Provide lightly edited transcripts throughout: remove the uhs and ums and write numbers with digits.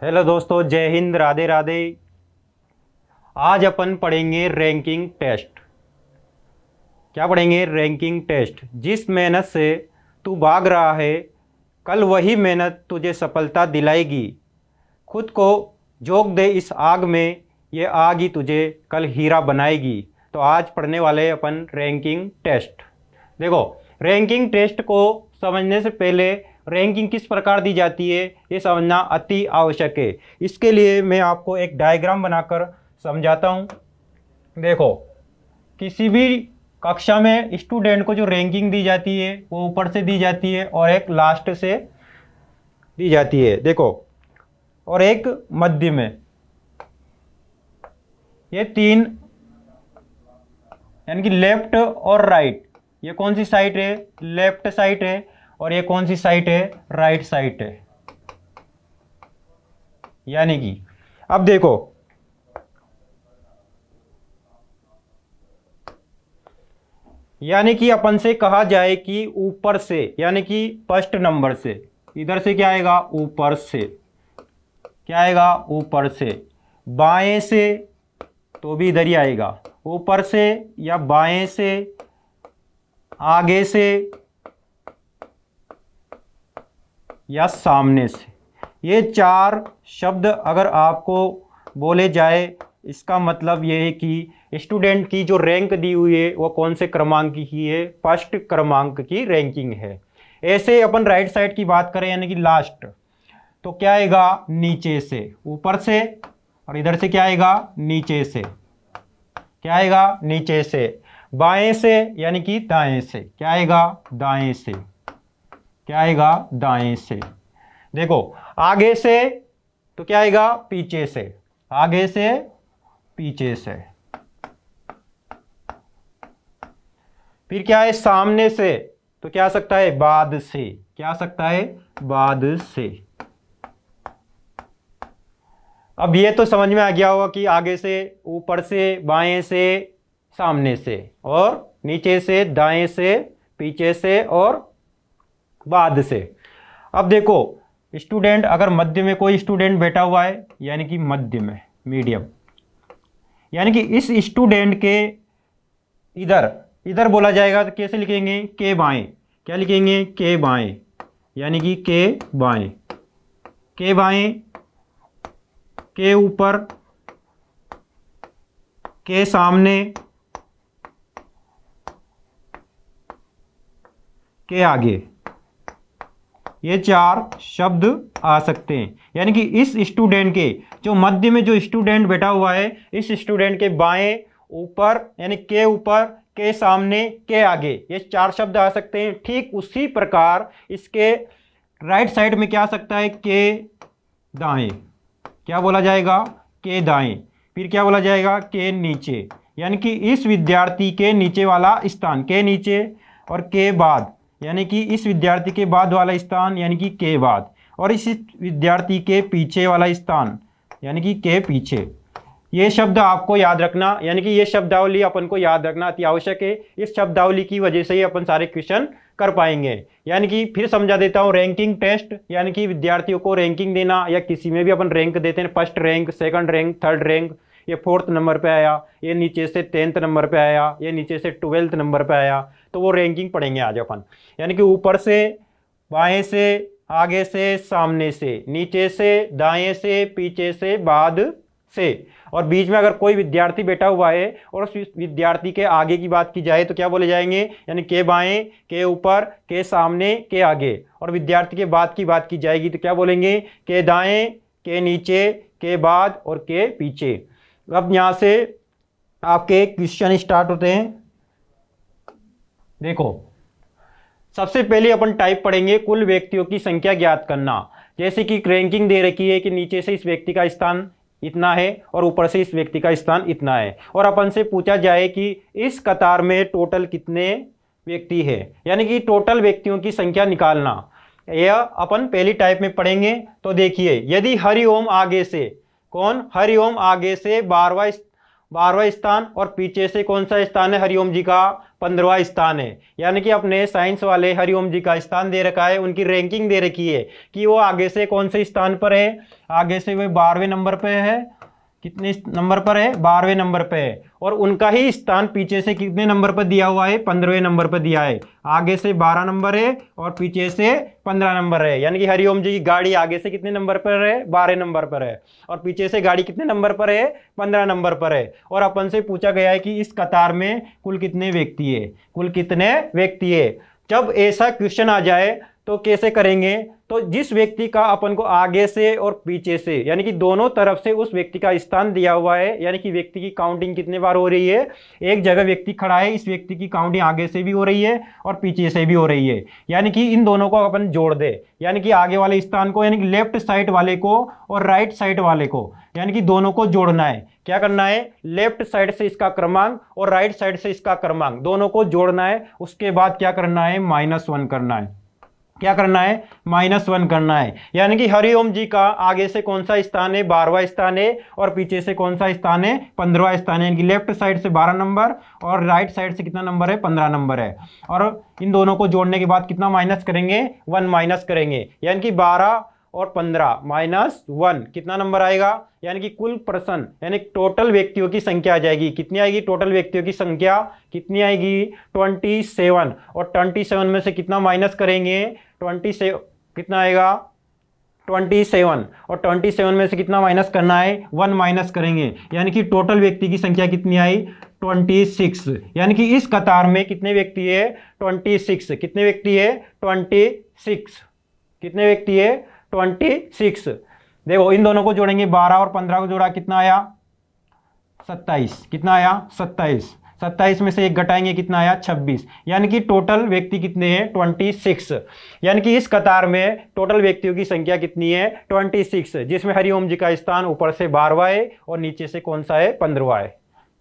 Hello दोस्तों, जय हिंद, राधे राधे। आज अपन पढ़ेंगे रैंकिंग टेस्ट। क्या पढ़ेंगे? Ranking test. जिस मेहनत से तू भाग रहा है, कल वही मेहनत तुझे सफलता दिलाएगी। खुद को झोंक दे इस आग में, ये आग ही तुझे कल हीरा बनाएगी। तो आज पढ़ने वाले अपन रैंकिंग टेस्ट। देखो, रैंकिंग टेस्ट को समझने से पहले रैंकिंग किस प्रकार दी जाती है ये समझना अति आवश्यक है। इसके लिए मैं आपको एक डायग्राम बनाकर समझाता हूँ। देखो, किसी भी कक्षा में स्टूडेंट को जो रैंकिंग दी जाती है वो ऊपर से दी जाती है और एक लास्ट से दी जाती है। देखो, और एक मध्य में। ये तीन, यानी कि लेफ्ट और राइट। ये कौन सी साइड है? लेफ्ट साइड है। और ये कौन सी साइड है? राइट साइड है। यानी कि अब देखो, यानी कि अपन से कहा जाए कि ऊपर से, यानी कि फर्स्ट नंबर से, इधर से क्या आएगा? ऊपर से। क्या आएगा? ऊपर से। बाएं से तो भी इधर ही आएगा, ऊपर से या बाएं से, आगे से या सामने से। ये चार शब्द अगर आपको बोले जाए, इसका मतलब ये है कि स्टूडेंट की जो रैंक दी हुई है वो कौन से क्रमांक की है? फर्स्ट क्रमांक की रैंकिंग है। ऐसे अपन राइट साइड की बात करें, यानी कि लास्ट, तो क्या आएगा? नीचे से। ऊपर से और इधर से क्या आएगा? नीचे से। क्या आएगा? नीचे से। बाएं से यानी कि दाएं से। क्या आएगा? दाएं से। क्या आएगा? दाएं से। देखो, आगे से तो क्या आएगा? पीछे से। आगे से, पीछे से। फिर क्या है? सामने से तो क्या आ सकता है? बाद से। क्या आ सकता है? बाद से। अब ये तो समझ में आ गया होगा कि आगे से, ऊपर से, बाएं से, सामने से, और नीचे से, दाएं से, पीछे से और बाद से। अब देखो, स्टूडेंट अगर मध्य में कोई स्टूडेंट बैठा हुआ है, यानी कि मध्य में, मीडियम, यानी कि इस स्टूडेंट के इधर इधर बोला जाएगा तो कैसे लिखेंगे? के बाएं। क्या लिखेंगे? के बाएं। यानी कि के बाएं। के बाएं, के ऊपर, के सामने, के आगे। ये चार शब्द आ सकते हैं। यानी कि इस स्टूडेंट के जो मध्य में जो स्टूडेंट बैठा हुआ है, इस स्टूडेंट के बाएं, ऊपर, यानी के ऊपर, के सामने, के आगे, ये चार शब्द आ सकते हैं। ठीक उसी प्रकार इसके राइट साइड में क्या आ सकता है? के दाएं। क्या बोला जाएगा? के दाएं। फिर क्या बोला जाएगा? के नीचे। यानी कि इस विद्यार्थी के नीचे वाला स्थान, के नीचे, और के बाद, यानी कि इस विद्यार्थी के बाद वाला स्थान, यानी कि के बाद, और इस विद्यार्थी के पीछे वाला स्थान, यानी कि के पीछे। ये शब्द आपको याद रखना, यानी कि ये शब्दावली अपन को याद रखना अति आवश्यक है। इस शब्दावली की वजह से ही अपन सारे क्वेश्चन कर पाएंगे। यानी कि फिर समझा देता हूँ, रैंकिंग टेस्ट यानी कि विद्यार्थियों को रैंकिंग देना, या किसी में भी अपन रैंक देते हैं, first rank, second rank, third rank. ये 4th नंबर पे आया, ये नीचे से 10th नंबर पे आया, ये नीचे से 12th नंबर पे आया, तो वो रैंकिंग पढ़ेंगे आज अपन। यानी कि ऊपर से, बाएं से, आगे से, सामने से, नीचे से, दाएं से, पीछे से, बाद से। और बीच में अगर कोई विद्यार्थी बैठा हुआ है और उस विद्यार्थी के आगे की बात की जाए तो क्या बोले जाएंगे? यानी के बाएं, के ऊपर, के सामने, के आगे। और विद्यार्थी के बाद की बात की जाएगी तो क्या बोलेंगे? के दाएं, के नीचे, के बाद और के पीछे। अब यहां से आपके क्वेश्चन स्टार्ट होते हैं। देखो, सबसे पहले अपन टाइप पढ़ेंगे कुल व्यक्तियों की संख्या ज्ञात करना। जैसे कि रैंकिंग दे रखी है कि नीचे से इस व्यक्ति का स्थान इतना है और ऊपर से इस व्यक्ति का स्थान इतना है, और अपन से पूछा जाए कि इस कतार में टोटल कितने व्यक्ति है, यानी कि टोटल व्यक्तियों की संख्या निकालना। यह अपन पहली टाइप में पढ़ेंगे। तो देखिए, यदि हरिओम आगे से, कौन? हरिओम आगे से 12वां स्थान, और पीछे से कौन सा स्थान है हरिओम जी का? 15वां स्थान है। यानी कि अपने साइंस वाले हरिओम जी का स्थान दे रखा है, उनकी रैंकिंग दे रखी है कि वो आगे से कौन से स्थान पर है, आगे से वो 12वें नंबर पे है। कितने नंबर पर है? 12वें नंबर पे है। और उनका ही स्थान पीछे से कितने नंबर पर दिया हुआ है? 15वें नंबर पर दिया है। आगे से 12 नंबर है और पीछे से 15 नंबर है। यानी कि हरिओम जी की गाड़ी आगे से कितने नंबर पर है? 12 नंबर पर है। और पीछे से गाड़ी कितने नंबर पर है? 15 नंबर पर है। और अपन से पूछा गया है कि इस कतार में कुल कितने व्यक्ति है? कुल कितने व्यक्ति है? जब ऐसा क्वेश्चन आ जाए तो कैसे करेंगे? तो जिस व्यक्ति का अपन को आगे से और पीछे से यानी कि दोनों तरफ से उस व्यक्ति का स्थान दिया हुआ है, यानी कि व्यक्ति की काउंटिंग कितने बार हो रही है? एक जगह व्यक्ति खड़ा है, इस व्यक्ति की काउंटिंग आगे से भी हो रही है और पीछे से भी हो रही है। यानी कि इन दोनों को अपन जोड़ दे, यानी कि आगे वाले स्थान को, यानी कि लेफ्ट साइड वाले को और राइट साइड वाले को, यानी कि दोनों को जोड़ना है। क्या करना है? लेफ्ट साइड से इसका क्रमांक और राइट साइड से इसका क्रमांक दोनों को जोड़ना है। उसके बाद क्या करना है? -1 करना है। क्या करना है? -1 करना है। यानी कि हरिओम जी का आगे से कौन सा स्थान है? 12वां स्थान है। और पीछे से कौन सा स्थान है? 15वां स्थान है। यानी कि लेफ्ट साइड से 12 नंबर और राइट साइड से कितना नंबर है? 15 नंबर है। और इन दोनों को जोड़ने के बाद कितना माइनस करेंगे? 1 माइनस करेंगे। यानी कि 12 और 15 -1 कितना नंबर आएगा? यानी कि कुल पर्सन यानी टोटल व्यक्तियों की संख्या आ जाएगी। कितनी आएगी? टोटल व्यक्तियों की संख्या कितनी आएगी? 27। और 27 में से कितना माइनस करेंगे? 27 कितना आएगा? 27। और 27 में से कितना माइनस करना है? 1 माइनस करेंगे। यानी कि टोटल व्यक्ति की संख्या कितनी आई? 26। यानी कि इस कतार में कितने व्यक्ति है? 26। कितने व्यक्ति है? 26। कितने व्यक्ति है? 26। देखो इन दोनों को जोड़ेंगे, 12 और 15 को जोड़ा, कितना आया? 27। कितना आया? 27। 27 में से एक घटाएंगे, कितना आया? 26। यानी कि टोटल व्यक्ति कितने हैं? 26। यानी कि इस कतार में टोटल व्यक्तियों की संख्या कितनी है? 26, जिसमें हरिओम जी का स्थान ऊपर से 12वां है और नीचे से कौन सा है? 15वां है।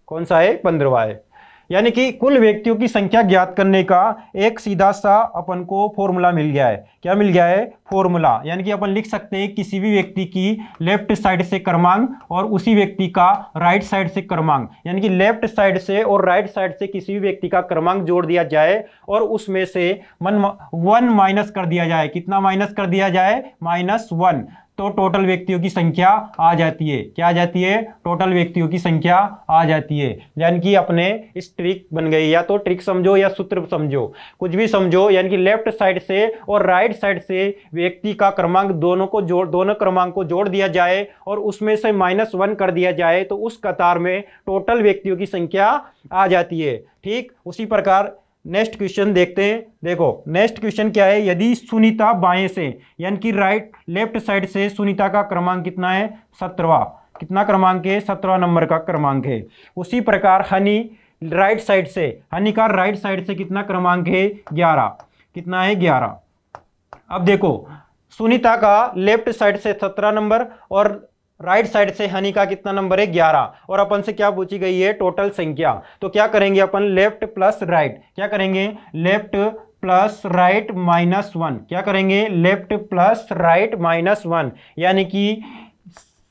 कौन सा है? 15वां है। यानी कि कुल व्यक्तियों की संख्या ज्ञात करने का एक सीधा सा अपन को फॉर्मूला मिल गया है। क्या मिल गया है? फॉर्मूला। यानी कि अपन लिख सकते हैं किसी भी व्यक्ति की लेफ्ट साइड से क्रमांक और उसी व्यक्ति का राइट साइड से क्रमांक, यानी कि लेफ्ट साइड से और राइट साइड से किसी भी व्यक्ति का क्रमांक जोड़ दिया जाए और उसमें से 1 माइनस कर दिया जाए। कितना माइनस कर दिया जाए? -1। तो टोटल व्यक्तियों की संख्या आ जाती है। क्या आ जाती है? टोटल व्यक्तियों की संख्या आ जाती है। यानी कि अपने इस ट्रिक बन गई, या तो ट्रिक समझो या सूत्र समझो, कुछ भी समझो। यानी कि लेफ्ट साइड से और राइट साइड से व्यक्ति का क्रमांक दोनों क्रमांक को जोड़ दिया जाए और उसमें से -1 कर दिया जाए तो उस कतार में टोटल व्यक्तियों की संख्या आ जाती है। ठीक उसी प्रकार नेक्स्ट क्वेश्चन देखते हैं। देखो नेक्स्ट क्वेश्चन क्या है? यदि सुनीता बाएं से यानी कि लेफ्ट साइड से सुनीता का क्रमांक कितना है? 17वां। कितना क्रमांक है? 17वां नंबर का क्रमांक है। उसी प्रकार हनी राइट साइड से, हनी का राइट साइड से कितना क्रमांक है? 11। कितना है? 11। अब देखो सुनीता का लेफ्ट साइड से 17 नंबर और राइट साइड से हनी का कितना नंबर है? 11। और अपन से क्या पूछी गई है? टोटल संख्या। तो क्या करेंगे अपन? Left plus right. क्या करेंगे? Left plus right -1। क्या करेंगे? Left plus right -1। यानी कि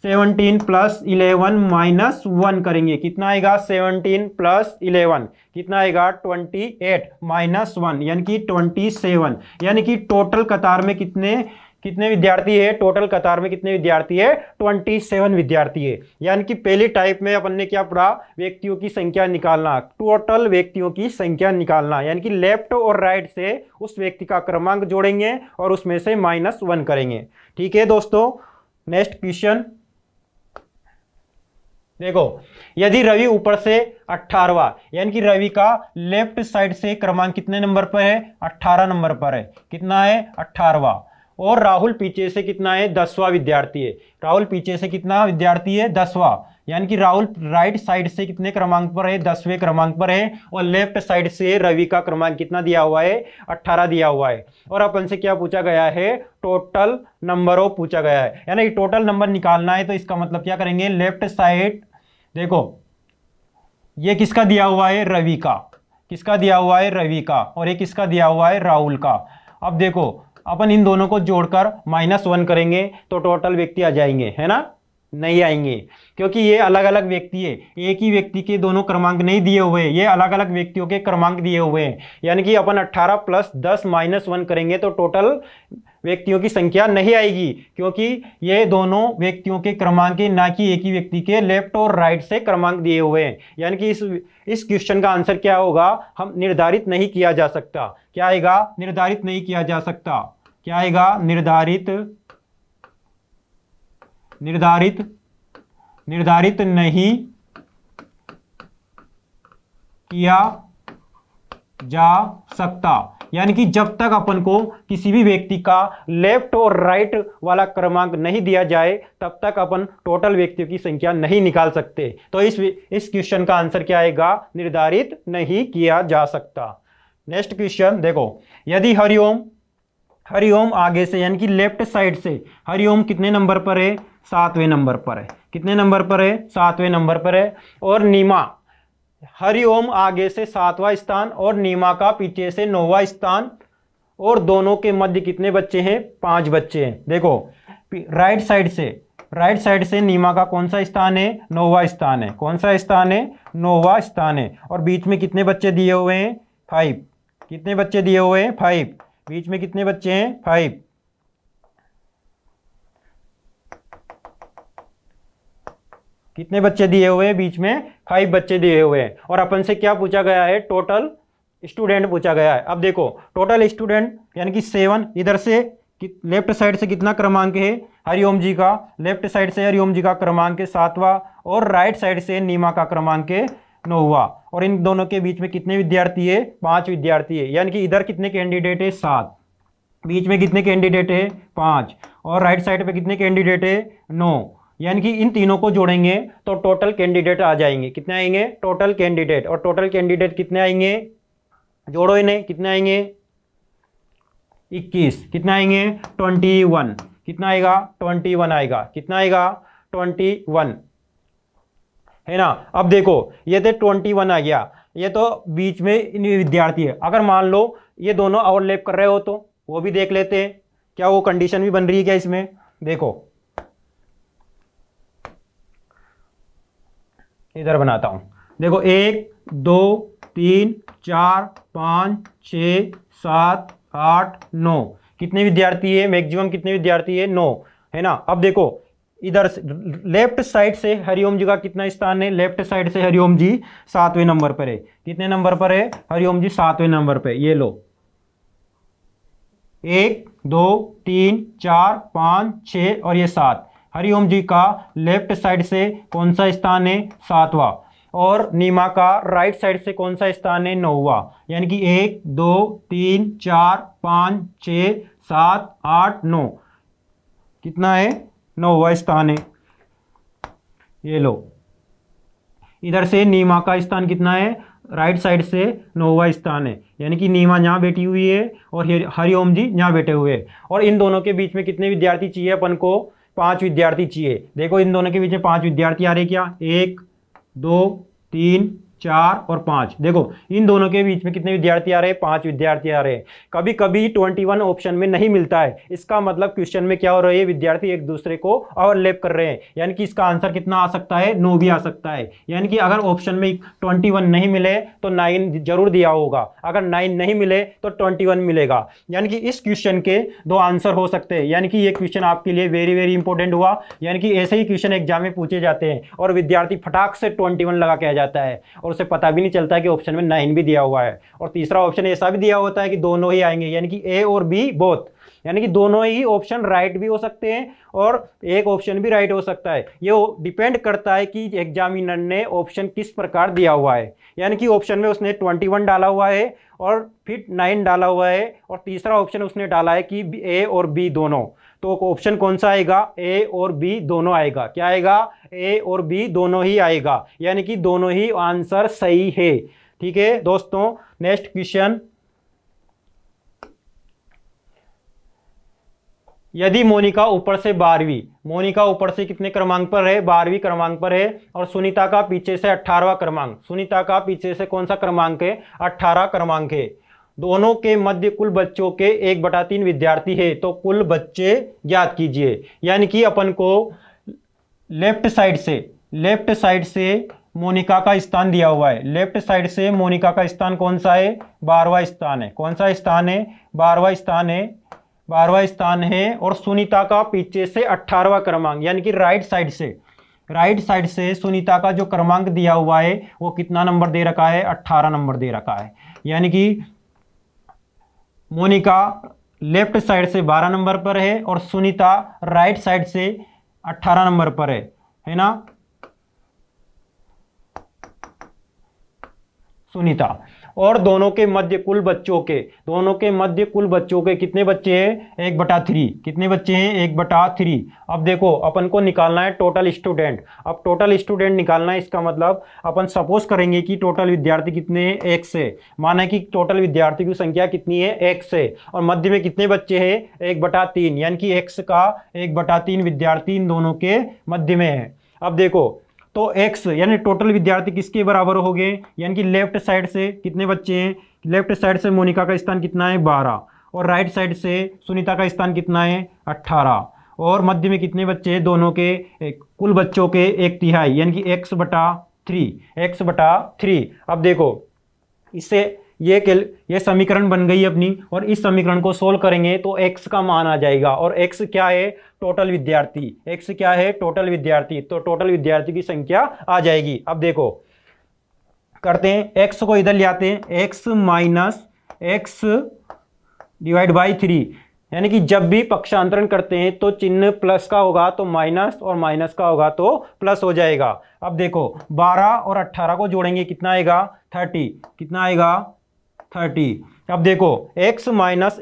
17 + 11 -1 करेंगे। कितना आएगा? 17 + 11 कितना आएगा? 28 -1 यानी कि 27। यानी कि टोटल कतार में कितने विद्यार्थी है? टोटल कतार में कितने विद्यार्थी है? 27 विद्यार्थी है। यानी कि पहली टाइप में अपन ने क्या पढ़ा? व्यक्तियों की संख्या निकालना, टोटल व्यक्तियों की संख्या निकालना। यानी कि लेफ्ट और राइट से उस व्यक्ति का क्रमांक जोड़ेंगे और उसमें से -1 करेंगे। ठीक है दोस्तों, नेक्स्ट क्वेश्चन देखो, यदि रवि ऊपर से 18वां यानी कि रवि का लेफ्ट साइड से क्रमांक कितने नंबर पर है? 18 नंबर पर है। कितना है? 18वां। और राहुल पीछे से कितना है? 10वां विद्यार्थी है। राहुल पीछे से कितना विद्यार्थी है? 10वां। यानी कि राहुल राइट साइड से कितने क्रमांक पर है? 10वें क्रमांक पर है। और लेफ्ट साइड से रवि का क्रमांक कितना दिया हुआ है? 18 दिया हुआ है। और अपन से क्या पूछा गया है? टोटल नंबरों पूछा गया है। यानी टोटल नंबर निकालना है। तो इसका मतलब क्या करेंगे? लेफ्ट साइड देखो ये किसका दिया हुआ है? रवि का। किसका दिया हुआ है? रवि का। और ये किसका दिया हुआ है? राहुल का। अब देखो अपन इन दोनों को जोड़कर -1 करेंगे तो टोटल व्यक्ति आ जाएंगे, है ना? नहीं आएंगे, क्योंकि ये अलग अलग व्यक्ति है, एक ही व्यक्ति के दोनों क्रमांक नहीं दिए हुए हैं, ये अलग अलग व्यक्तियों के क्रमांक दिए हुए हैं। यानी कि अपन 18 + 10 - 1 करेंगे तो टोटल व्यक्तियों की संख्या नहीं आएगी, क्योंकि ये दोनों व्यक्तियों के क्रमांक है, ना कि एक ही व्यक्ति के लेफ्ट और राइट से क्रमांक दिए हुए हैं। यानी कि इस क्वेश्चन का आंसर क्या होगा, हम निर्धारित नहीं किया जा सकता। क्या आएगा, निर्धारित नहीं किया जा सकता। क्या आएगा, निर्धारित नहीं किया जा सकता। यानी कि जब तक अपन को किसी भी व्यक्ति का लेफ्ट और राइट वाला क्रमांक नहीं दिया जाए तब तक अपन टोटल व्यक्तियों की संख्या नहीं निकाल सकते। तो इस क्वेश्चन का आंसर क्या आएगा, निर्धारित नहीं किया जा सकता। नेक्स्ट क्वेश्चन देखो, यदि हरिओम आगे से यानी कि लेफ्ट साइड से हरिओम कितने नंबर पर है, 7वें नंबर पर है। कितने नंबर पर है, 7वें नंबर पर है। और नीमा, हरिओम आगे से 7वां स्थान और नीमा का पीछे से 9वां स्थान, और दोनों के मध्य कितने बच्चे हैं, 5 बच्चे हैं। देखो राइट साइड से नीमा का कौन सा स्थान है, 9वां स्थान है। कौन सा स्थान है, 9वां स्थान है। और बीच में कितने बच्चे दिए हुए हैं, 5। कितने बच्चे दिए हुए हैं, 5। बीच में कितने बच्चे हैं, 5। कितने बच्चे दिए हुए हैं, बीच में 5 बच्चे दिए हुए हैं। और अपन से क्या पूछा गया है, टोटल स्टूडेंट पूछा गया है। अब देखो टोटल स्टूडेंट यानी कि 7, इधर से लेफ्ट साइड से कितना क्रमांक है हरिओम जी का, लेफ्ट साइड से हरिओम जी का क्रमांक है 7वां, और राइट साइड से नीमा का क्रमांक है 9वां। और इन दोनों के बीच में कितने विद्यार्थी है, 5 विद्यार्थी है। यानी कि इधर कितने कैंडिडेट है, 7। बीच में कितने कैंडिडेट है, 5। और राइट साइड पे कितने कैंडिडेट है, 9। यानी कि इन तीनों को जोड़ेंगे तो टोटल कैंडिडेट आ जाएंगे। कितने आएंगे, टोटल कैंडिडेट। और टोटल कैंडिडेट कितने आएंगे, जोड़ो इन्हें, कितने आएंगे, 21। कितना आएंगे, 21। कितना आएगा, 21 आएगा। कितना आएगा, 21 है ना। अब देखो ये तो 21 आ गया, ये तो बीच में विद्यार्थी है। अगर मान लो ये दोनों ओवरलैप कर रहे हो तो वो भी देख लेते हैं, क्या वो कंडीशन भी बन रही है क्या इसमें। देखो इधर बनाता हूं, देखो 1 2 3 4 5 6 7 8 9 कितने विद्यार्थी है, मैक्सिमम कितने विद्यार्थी है, 9 है ना। अब देखो इधर लेफ्ट साइड से हरिओम जी का कितना स्थान है, लेफ्ट साइड से हरिओम जी 7वें नंबर पर है। कितने नंबर पर है, हरिओम जी 7वें नंबर पे। ये लो 1 2 3 4 5 6 और ये 7। हरिओम जी का लेफ्ट साइड से कौन सा स्थान है, 7वां। और नीमा का राइट साइड से कौन सा स्थान है, 9वां। यानी कि 1 2 3 4 5 6 7 8 9 कितना है, 9वां स्थान है। ये लो इधर से नीमा का स्थान कितना है, राइट साइड से 9वां स्थान है। यानी कि नीमा यहाँ बैठी हुई है और हरिओम जी यहाँ बैठे हुए हैं। और इन दोनों के बीच में कितने विद्यार्थी चाहिए अपन को, 5 विद्यार्थी चाहिए। देखो इन दोनों के बीच में 5 विद्यार्थी आ रहे क्या, 1 2 3 4 और 5। देखो इन दोनों के बीच में कितने विद्यार्थी आ रहे हैं, 5 विद्यार्थी आ रहे हैं। कभी कभी 21 ऑप्शन में नहीं मिलता है, इसका मतलब क्वेश्चन में क्या हो रहा है, विद्यार्थी एक दूसरे को ओवरलैप कर रहे हैं। यानी कि इसका आंसर कितना आ सकता है, 9 भी आ सकता है। यानी कि अगर ऑप्शन में 21 नहीं मिले तो 9 जरूर दिया होगा, अगर 9 नहीं मिले तो 21 मिलेगा। यानी कि इस क्वेश्चन के 2 आंसर हो सकते हैं। यानी कि ये क्वेश्चन आपके लिए वेरी वेरी इंपॉर्टेंट हुआ। यानी कि ऐसे ही क्वेश्चन एग्जाम में पूछे जाते हैं और विद्यार्थी फटाक से 21 लगा के आ जाता है और उसे पता भी नहीं चलता कि ऑप्शन में 9 भी दिया हुआ है। और तीसरा ऑप्शन ऐसा भी दिया होता है कि दोनों ही आएंगे, यानी कि ए और बी बोथ, यानी कि दोनों ही ऑप्शन राइट भी हो सकते हैं और एक ऑप्शन भी राइट हो सकता है। ये डिपेंड करता है कि एग्जामिनर ने ऑप्शन किस प्रकार दिया हुआ है। यानी कि ऑप्शन में उसने 21 डाला हुआ है और फिर 9 डाला हुआ है, और तीसरा ऑप्शन उसने डाला है कि ए और बी दोनों। तो ऑप्शन कौन सा आएगा, ए और बी दोनों आएगा। क्या आएगा, ए और बी दोनों ही आएगा, यानी कि दोनों ही आंसर सही है। ठीक है दोस्तों, नेक्स्ट क्वेश्चन, यदि मोनिका ऊपर से 12वीं, मोनिका ऊपर से कितने क्रमांक पर है, 12वीं क्रमांक पर है, और सुनीता का पीछे से 18वां क्रमांक, सुनीता का पीछे से कौन सा क्रमांक है, 18 क्रमांक है। दोनों के मध्य कुल बच्चों के 1/3 विद्यार्थी है, तो कुल बच्चे ज्ञात कीजिए। यानी कि अपन को लेफ्ट साइड से मोनिका का स्थान दिया हुआ है। लेफ्ट साइड से मोनिका का स्थान कौन सा है? 12वां स्थान है। कौन सा स्थान है? 12वां स्थान है। 12वां स्थान है। और सुनीता का पीछे से 18वां क्रमांक, यानी कि राइट साइड से सुनीता का जो क्रमांक दिया हुआ है वो कितना नंबर दे रखा है? 18 नंबर दे रखा है। यानी कि मोनिका लेफ्ट साइड से 12 नंबर पर है और सुनीता राइट साइड से 18 नंबर पर है ना। सुनीता और दोनों के मध्य कुल बच्चों के कितने बच्चे हैं? 1/3। कितने बच्चे हैं? 1/3। अब देखो अपन को निकालना है टोटल स्टूडेंट। अब टोटल स्टूडेंट निकालना है, इसका मतलब अपन सपोज करेंगे कि टोटल विद्यार्थी कितने हैं? 1 है। माना कि टोटल विद्यार्थी की संख्या कितनी है? 1 है। और मध्य में कितने बच्चे हैं? 1/3, यानी कि x का 1/3 विद्यार्थी इन दोनों के मध्य में है। अब देखो तो x यानी टोटल विद्यार्थी किसके बराबर हो गए? यानी कि लेफ्ट साइड से कितने बच्चे हैं? लेफ्ट साइड से मोनिका का स्थान कितना है? 12। और राइट साइड से सुनीता का स्थान कितना है? 18। और मध्य में कितने बच्चे हैं? दोनों के कुल बच्चों के 1/3, यानी कि x/3। अब देखो इससे ये समीकरण बन गई अपनी, और इस समीकरण को सोल्व करेंगे तो x का मान आ जाएगा। और x क्या है? टोटल विद्यार्थी। x क्या है? टोटल विद्यार्थी। तो टोटल विद्यार्थी की संख्या आ जाएगी। अब देखो करते हैं, x को इधर ले आते हैं, x minus x divide by 3, यानी कि जब भी पक्षांतरण करते हैं तो चिन्ह प्लस का होगा तो माइनस, और माइनस का होगा तो प्लस हो जाएगा। अब देखो 12 और 18 को जोड़ेंगे, कितना आएगा? 30। कितना आएगा? 30। अब देखो x minus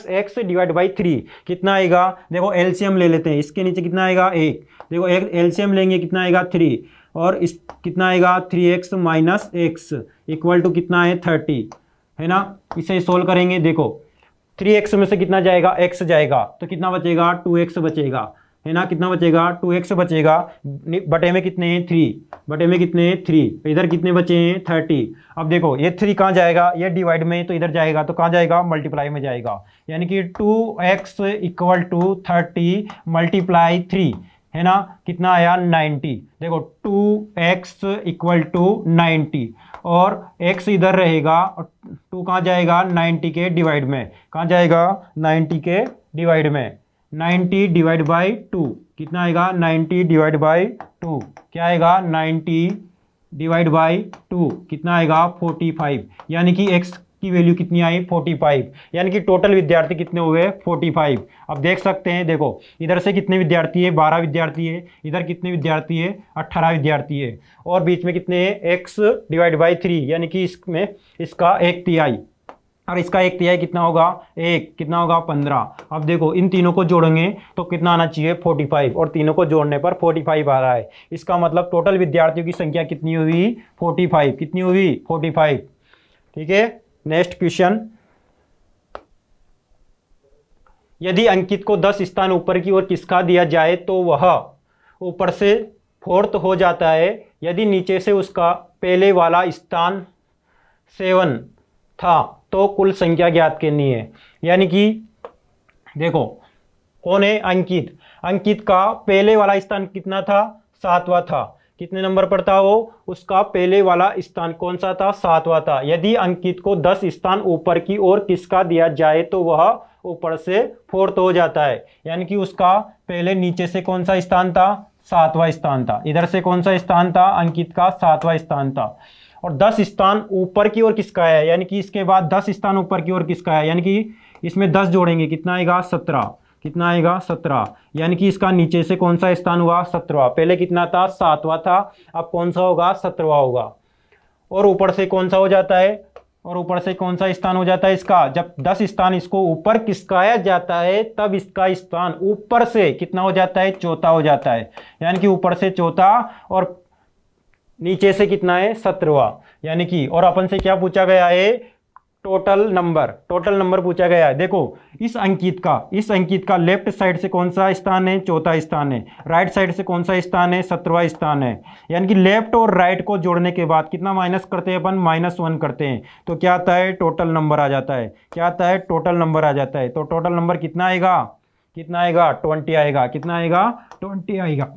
x divide by 3 कितना आएगा? देखो एलसीएम ले लेते हैं, इसके नीचे कितना आएगा? 1। देखो एलसीएम लेंगे, कितना आएगा? 3। और इस कितना आएगा? 3x minus x equal to कितना है? 30, है ना। इसे सोल्व करेंगे, देखो 3x में से कितना जाएगा? x जाएगा, तो कितना बचेगा? 2x बचेगा, है ना। कितना बचेगा? 2x बचेगा। बटे में कितने हैं? 3। बटे में कितने हैं? 3। इधर कितने बचे हैं? 30। अब देखो ये 3 कहाँ जाएगा? ये डिवाइड में, तो इधर जाएगा, तो कहाँ जाएगा? मल्टीप्लाई में जाएगा। यानी कि 2x इक्वल टू 30 मल्टीप्लाई 3, है ना। कितना आया? 90। देखो 2x इक्वल टू 90, और x इधर रहेगा, और 2 कहाँ जाएगा? 90 के डिवाइड में। कहाँ जाएगा? 90 के डिवाइड में। 90 डिवाइड बाई 2 कितना आएगा? 90 डिवाइड बाई 2 क्या आएगा? 90 डिवाइड बाई 2 कितना आएगा? 45। यानी कि x की वैल्यू कितनी आई? 45। यानी कि टोटल विद्यार्थी कितने हुए? 45। अब देख सकते हैं, देखो इधर से कितने विद्यार्थी है? 12 विद्यार्थी है। इधर कितने विद्यार्थी है? 18 विद्यार्थी है। और बीच में कितने हैं? x डिवाइड बाई 3, यानी कि इसमें इसका 1/3, और इसका 1/3 कितना होगा? 1। कितना होगा? 15। अब देखो इन तीनों को जोड़ेंगे तो कितना आना चाहिए? 45, और तीनों को जोड़ने पर 45 आ रहा है। इसका मतलब टोटल विद्यार्थियों की संख्या कितनी हुई? 45। कितनी हुई? 45। ठीक है। नेक्स्ट क्वेश्चन, यदि अंकित को 10 स्थान ऊपर की ओर खिसका दिया जाए तो वह ऊपर से 4th हो जाता है, यदि नीचे से उसका पहले वाला स्थान 7 था तो कुल संख्या ज्ञात करनी है। यानी कि देखो कौन है? अंकित। अंकित का पहले वाला स्थान कितना था? 7वां था। कितने नंबर पर था वो? उसका पहले वाला स्थान कौन सा था? 7वां था। यदि अंकित को 10 स्थान ऊपर की ओर खिसका दिया जाए तो वह ऊपर से 4th हो जाता है। यानी कि उसका पहले नीचे से कौन सा स्थान था? 7वां स्थान था। इधर से कौन सा स्थान था? अंकित का 7वां स्थान था। और 10 स्थान ऊपर की ओर किसका है? यानी कि इसके बाद 10 स्थान ऊपर की ओर किसका है? यानी कि इसमें 10 जोड़ेंगे, कितना आएगा? 17। कितना आएगा? 17। यानी कि इसका नीचे से कौन सा स्थान हुआ? 17वां। पहले कितना था? 7वां था। अब कौन सा होगा? 17वां होगा। और ऊपर से कौन सा हो जाता है? और ऊपर से कौन सा स्थान हो जाता है इसका? जब 10 स्थान इसको ऊपर खिसकाया जाता है तब इसका स्थान ऊपर से कितना हो जाता है? 4था हो जाता है। यानी कि ऊपर से 4था और नीचे से कितना है? 17वां। यानी कि, और अपन से क्या पूछा गया है? टोटल नंबर पूछा गया है। देखो इस अंकित का लेफ्ट साइड से कौन सा स्थान है? 4था स्थान है। राइट साइड से कौन सा स्थान है? 17वां स्थान है। यानी कि लेफ्ट और राइट को जोड़ने के बाद कितना माइनस करते हैं अपन? -1 करते हैं, तो क्या आता है? टोटल नंबर आ जाता है। क्या आता है? टोटल नंबर आ जाता है। तो टोटल नंबर कितना आएगा? कितना आएगा 20 आएगा, कितना आएगा 20 आएगा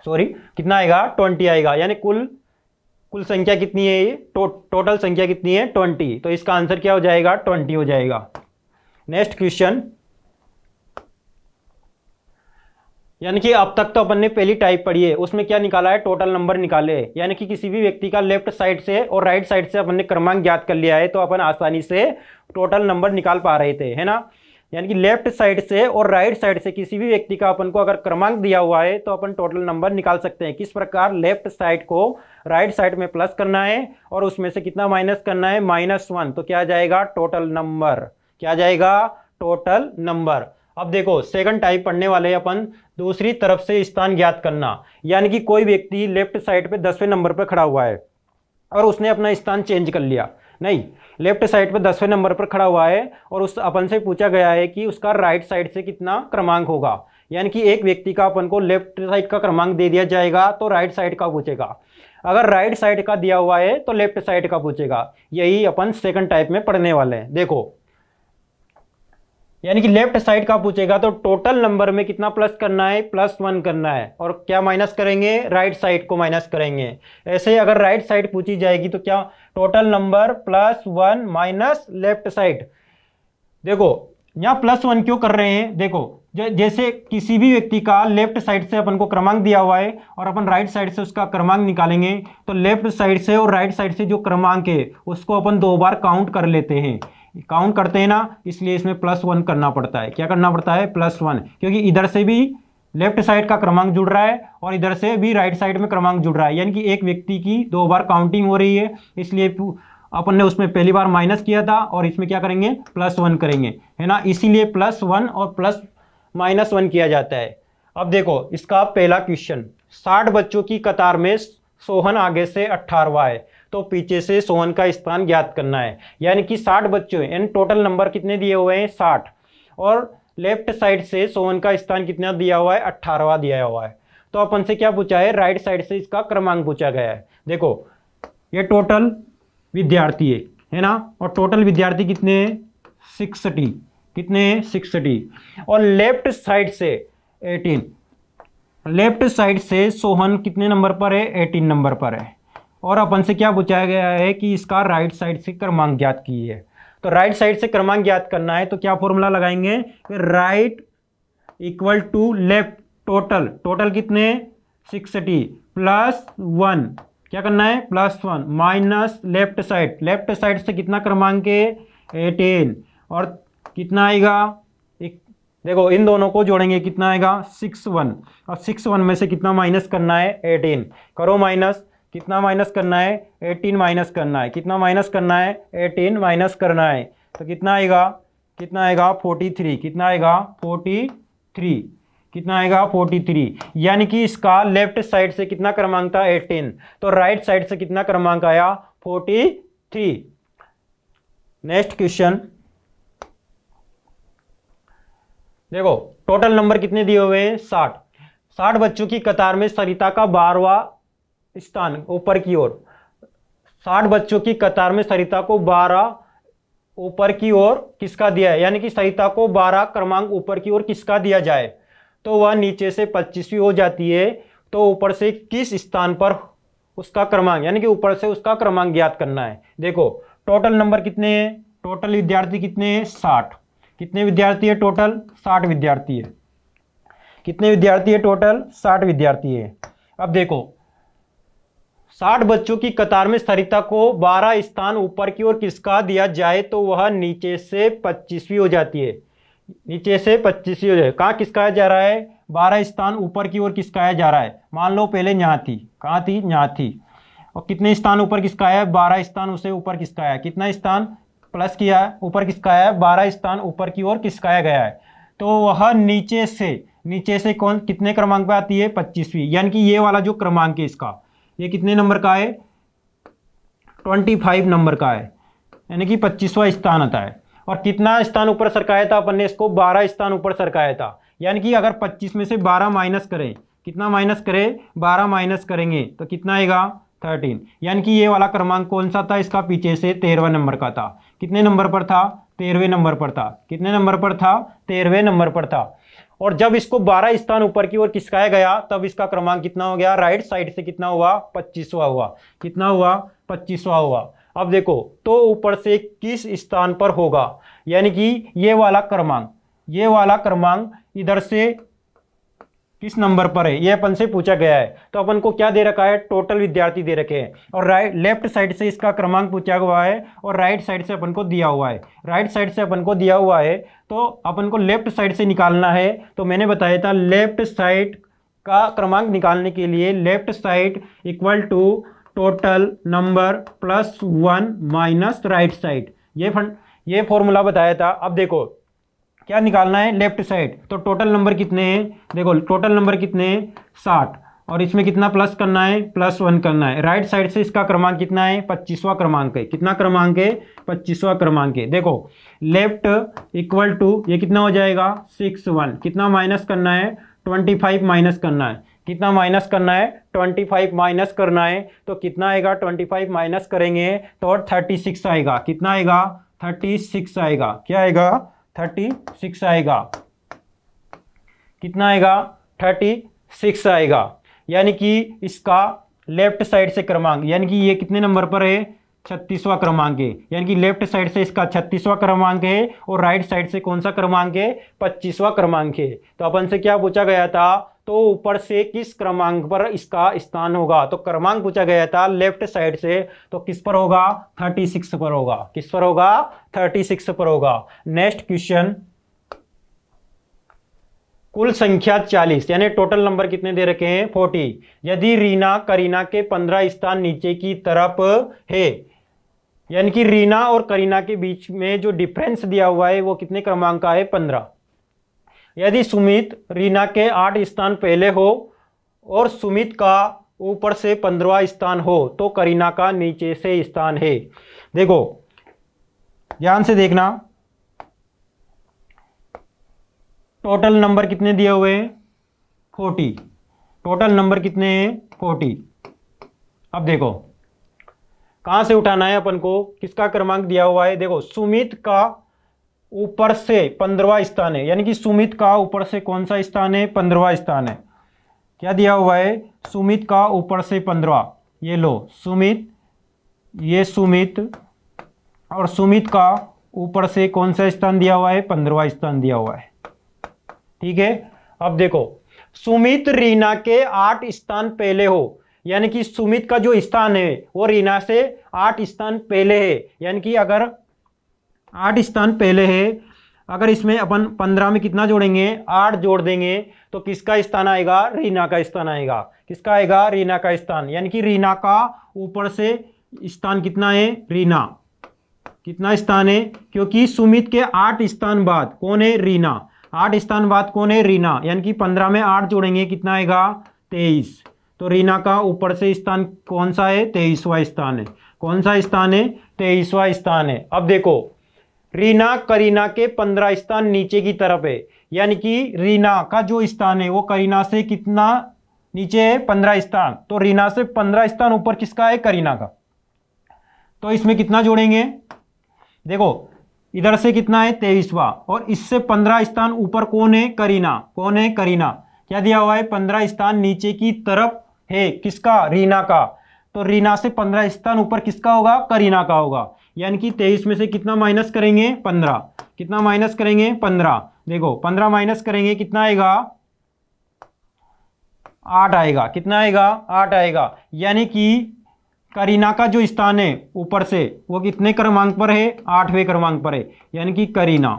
सॉरी कितना आएगा 20 आएगा, यानी कुल संख्या कितनी है ये, टोटल संख्या कितनी है 20, तो इसका आंसर क्या हो जाएगा 20 हो जाएगा। नेक्स्ट क्वेश्चन, यानी कि अब तक तो अपन ने पहली टाइप पढ़ी है, उसमें क्या निकाला है, टोटल नंबर निकाले, यानी कि किसी भी व्यक्ति का लेफ्ट साइड से और राइट साइड से अपन ने क्रमांक ज्ञात कर लिया है, तो अपन आसानी से टोटल नंबर निकाल पा रहे थे, है ना। यानी कि लेफ्ट साइड से और राइट साइड से किसी भी व्यक्ति का अपन को अगर क्रमांक दिया हुआ है तो अपन टोटल नंबर निकाल सकते हैं। किस प्रकार, लेफ्ट साइड को राइट साइड में प्लस करना है और उसमें से कितना माइनस करना है, -1, तो क्या आ जाएगा टोटल नंबर, क्या आ जाएगा टोटल नंबर। अब देखो सेकंड टाइप पढ़ने वाले अपन, दूसरी तरफ से स्थान ज्ञात करना, यानी कि कोई व्यक्ति लेफ्ट साइड पे 10वें नंबर पर खड़ा हुआ है और उसने अपना स्थान चेंज कर लिया, नहीं, लेफ्ट साइड पे 10वें नंबर पर खड़ा हुआ है और उस अपन से पूछा गया है कि उसका राइट साइड से कितना क्रमांक होगा, यानी कि एक व्यक्ति का अपन को लेफ्ट साइड का क्रमांक दे दिया जाएगा तो राइट साइड का पूछेगा, अगर राइट साइड का दिया हुआ है तो लेफ्ट साइड का पूछेगा। यही अपन सेकंड टाइप में पढ़ने वाले हैं। देखो, यानी कि लेफ्ट साइड का पूछेगा तो टोटल नंबर में कितना प्लस करना है, +1 करना है, और क्या माइनस करेंगे, राइट साइड को माइनस करेंगे। ऐसे अगर राइट साइड पूछी जाएगी तो क्या, total number +1 minus left side. देखो यहाँ +1 क्यों कर रहे हैं, देखो जैसे किसी भी व्यक्ति का लेफ्ट साइड से अपन को क्रमांक दिया हुआ है और अपन राइट साइड से उसका क्रमांक निकालेंगे, तो लेफ्ट साइड से और राइट साइड से जो क्रमांक है उसको अपन 2 बार काउंट कर लेते हैं, काउंट करते हैं ना, इसलिए इसमें +1 करना पड़ता है। क्या करना पड़ता है, +1, क्योंकि इधर से भी लेफ्ट साइड का क्रमांक जुड़ रहा है और इधर से भी राइट साइड में क्रमांक जुड़ रहा है, यानी कि एक व्यक्ति की 2 बार काउंटिंग हो रही है, इसलिए अपन ने उसमें पहली बार माइनस किया था और इसमें क्या करेंगे, +1 करेंगे, है ना, इसीलिए +1 और +-1 किया जाता है। अब देखो इसका पहला क्वेश्चन, 60 बच्चों की कतार में सोहन आगे से 18वां है, तो पीछे से सोहन का स्थान ज्ञात करना है। यानी कि 60 बच्चों हैं, टोटल नंबर कितने दिए हुए हैं 60, और लेफ्ट साइड से सोहन का स्थान कितना दिया हुआ है, 18वां दिया हुआ है। तो अपन से क्या पूछा है, राइट साइड से इसका क्रमांक पूछा गया है। देखो ये टोटल विद्यार्थी है ना, और टोटल विद्यार्थी कितने हैं 60, कितने हैं 60, और लेफ्ट साइड से 18, लेफ्ट साइड से सोहन कितने नंबर पर है, 18 नंबर पर है, और अपन से क्या पूछा गया है कि इसका राइट साइड से क्रमांक ज्ञात कीजिए। तो राइट साइड से क्रमांक ज्ञात करना है तो क्या फॉर्मूला लगाएंगे, right equal to left, total कितने 60 +1, क्या करना है +1 माइनस लेफ्ट साइड से कितना क्रमांक है 18, और कितना आएगा, देखो इन दोनों को जोड़ेंगे कितना आएगा 61, और 61 में से कितना माइनस करना है 18, करो माइनस, कितना माइनस करना है 18 माइनस करना है, कितना माइनस करना है 18 माइनस करना है, तो कितना आएगा 43, कितना आएगा 43, कितना आएगा 43, यानी कि इसका लेफ्ट साइड से कितना क्रमांक था 18, तो राइट साइड से कितना क्रमांक आया 43। नेक्स्ट क्वेश्चन, देखो टोटल नंबर कितने दिए हुए हैं 60 बच्चों की कतार में सरिता का 12वां स्थान ऊपर की ओर, 60 बच्चों की कतार में सरिता को 12 ऊपर की ओर किसका दिया है, यानी कि सरिता को 12 क्रमांक ऊपर की ओर किसका दिया जाए, तो वह नीचे से 25वीं हो जाती है, तो ऊपर से किस स्थान पर उसका क्रमांक, यानी कि ऊपर से उसका क्रमांक ज्ञात करना है। देखो टोटल नंबर कितने हैं, टोटल विद्यार्थी कितने हैं 60, कितने विद्यार्थी है टोटल 60 विद्यार्थी है, कितने विद्यार्थी है टोटल 60 विद्यार्थी है। अब देखो 60 बच्चों की कतार में सरिता को 12 स्थान ऊपर की ओर किसका दिया जाए, तो वह नीचे से 25वीं हो जाती है, नीचे से 25वीं हो जाए, कहाँ किसका जा रहा है 12 स्थान ऊपर की ओर किसका जा रहा है, मान लो पहले यहाँ थी, कहाँ थी यहाँ थी, और कितने स्थान ऊपर किसका है 12 स्थान उसे ऊपर किसका है, कितना स्थान प्लस किया है ऊपर किसका है 12 स्थान ऊपर की ओर किसका गया है, तो वह नीचे से कौन कितने क्रमांक पे आती है 25वीं, यानी कि ये वाला जो क्रमांक है इसका ये कितने नंबर का है 25 नंबर का है, यानी कि 25वां स्थान आता है। और कितना स्थान ऊपर सरकाया था अपन ने इसको 12 स्थान ऊपर सरकाया था, यानी कि अगर 25 में से 12 माइनस करें, कितना माइनस करें 12 माइनस करेंगे तो कितना आएगा 13, यानी कि ये वाला क्रमांक कौन सा था इसका पीछे से 13वां नंबर का था, कितने नंबर पर था 13वें नंबर पर था। कितने नंबर पर था? 13वें नंबर पर था। और जब इसको 12 स्थान ऊपर की ओर खिसकाया गया तब इसका क्रमांक कितना हो गया? राइट साइड से कितना हुआ? 25वां हुआ। कितना हुआ? 25वां हुआ। अब देखो तो ऊपर से किस स्थान पर होगा, यानी कि ये वाला क्रमांक इधर से किस नंबर पर है, ये अपन से पूछा गया है। तो अपन को क्या दे रखा है? टोटल विद्यार्थी दे रखे हैं, और लेफ्ट साइड से इसका क्रमांक पूछा हुआ है और राइट साइड से अपन को दिया हुआ है। राइट साइड से अपन को दिया हुआ है तो अपन को लेफ्ट साइड से निकालना है। तो मैंने बताया था लेफ्ट साइड का क्रमांक निकालने के लिए left side equal to total number plus 1 minus right side, ये फॉर्मूला बताया था। अब देखो क्या निकालना है? Left side. तो टोटल नंबर कितने हैं? देखो टोटल नंबर कितने हैं? 60, और इसमें कितना प्लस करना है? प्लस 1 करना है। राइट साइड से इसका क्रमांक कितना है? 25वां क्रमांक है। कितना क्रमांक है? 25वां क्रमांक है। देखो लेफ्ट इक्वल टू ये कितना हो जाएगा? 61। कितना माइनस करना है? 25 माइनस करना है। कितना माइनस करना है? 25 माइनस करना है। तो कितना आएगा? 25 माइनस करेंगे तो 36 आएगा। कितना आएगा? 36 आएगा। क्या आएगा? 36 आएगा। कितना आएगा? 36 आएगा। यानी कि इसका लेफ्ट साइड से क्रमांक, यानी कि ये कितने नंबर पर है? 36वां क्रमांक है। यानी कि लेफ्ट साइड से इसका 36वां क्रमांक है और राइट साइड से कौन सा क्रमांक है? 25वां क्रमांक है। तो अपन से क्या पूछा गया था? तो ऊपर से किस क्रमांक पर इसका स्थान होगा? तो क्रमांक पूछा गया था लेफ्ट साइड से, तो किस पर होगा? 36 पर होगा। किस पर होगा? 36 पर होगा। नेक्स्ट क्वेश्चन, कुल संख्या 40, यानी टोटल नंबर कितने दे रखे हैं? 40। यदि रीना करीना के 15 स्थान नीचे की तरफ है, यानी कि रीना और करीना के बीच में जो डिफरेंस दिया हुआ है वो कितने क्रमांक का है? 15। यदि सुमित रीना के 8 स्थान पहले हो और सुमित का ऊपर से 15वां स्थान हो तो करीना का नीचे से स्थान है। देखो ध्यान से देखना, टोटल नंबर कितने दिए हुए हैं? 40। टोटल नंबर कितने हैं? 40। अब देखो कहां से उठाना है अपन को? किसका क्रमांक दिया हुआ है? देखो सुमित का ऊपर से 15वां स्थान है, यानी कि सुमित का ऊपर से कौन सा स्थान है? 15वां स्थान है। क्या दिया हुआ है? सुमित का ऊपर से 15। ये लो सुमित, ये सुमित, और सुमित का ऊपर से कौन सा स्थान दिया हुआ है? 15वां स्थान दिया हुआ है। ठीक है। अब देखो सुमित रीना के 8 स्थान पहले हो, यानी कि सुमित का जो स्थान है वो रीना से 8 स्थान पहले है। यानी कि अगर 8 स्थान पहले है, अगर इसमें अपन 15 में कितना जोड़ेंगे? 8 जोड़ देंगे तो किसका स्थान आएगा? रीना का स्थान आएगा। किसका आएगा? रीना का स्थान। यानी कि रीना का ऊपर से स्थान कितना है? रीना। कितना स्थान है? क्योंकि सुमित के 8 स्थान बाद कौन है? रीना। 8 स्थान बाद कौन है? रीना। यानी कि 15 में 8 जोड़ेंगे कितना आएगा? 23। तो रीना का ऊपर से स्थान कौन सा है? 23वां स्थान है। कौन सा स्थान है? 23वां स्थान है। अब देखो रीना करीना के 15 स्थान नीचे की तरफ है, यानी कि रीना का जो स्थान है वो करीना से कितना नीचे है? 15 स्थान। तो रीना से 15 स्थान ऊपर किसका है? करीना का। तो इसमें कितना जोड़ेंगे? देखो इधर से कितना है? 23वां, और इससे 15 स्थान ऊपर कौन है? करीना। कौन है? करीना। क्या दिया हुआ है? 15 स्थान नीचे की तरफ है। किसका? रीना का। तो रीना से 15 स्थान ऊपर किसका होगा? करीना का होगा। यानी कि 23 में से कितना माइनस करेंगे? 15। कितना माइनस करेंगे? 15। देखो 15 माइनस करेंगे कितना आएगा? 8 आएगा। कितना आएगा? 8 आएगा। यानी कि करीना का जो स्थान है ऊपर से वो कितने क्रमांक पर है? 8वें क्रमांक पर है। यानी कि करीना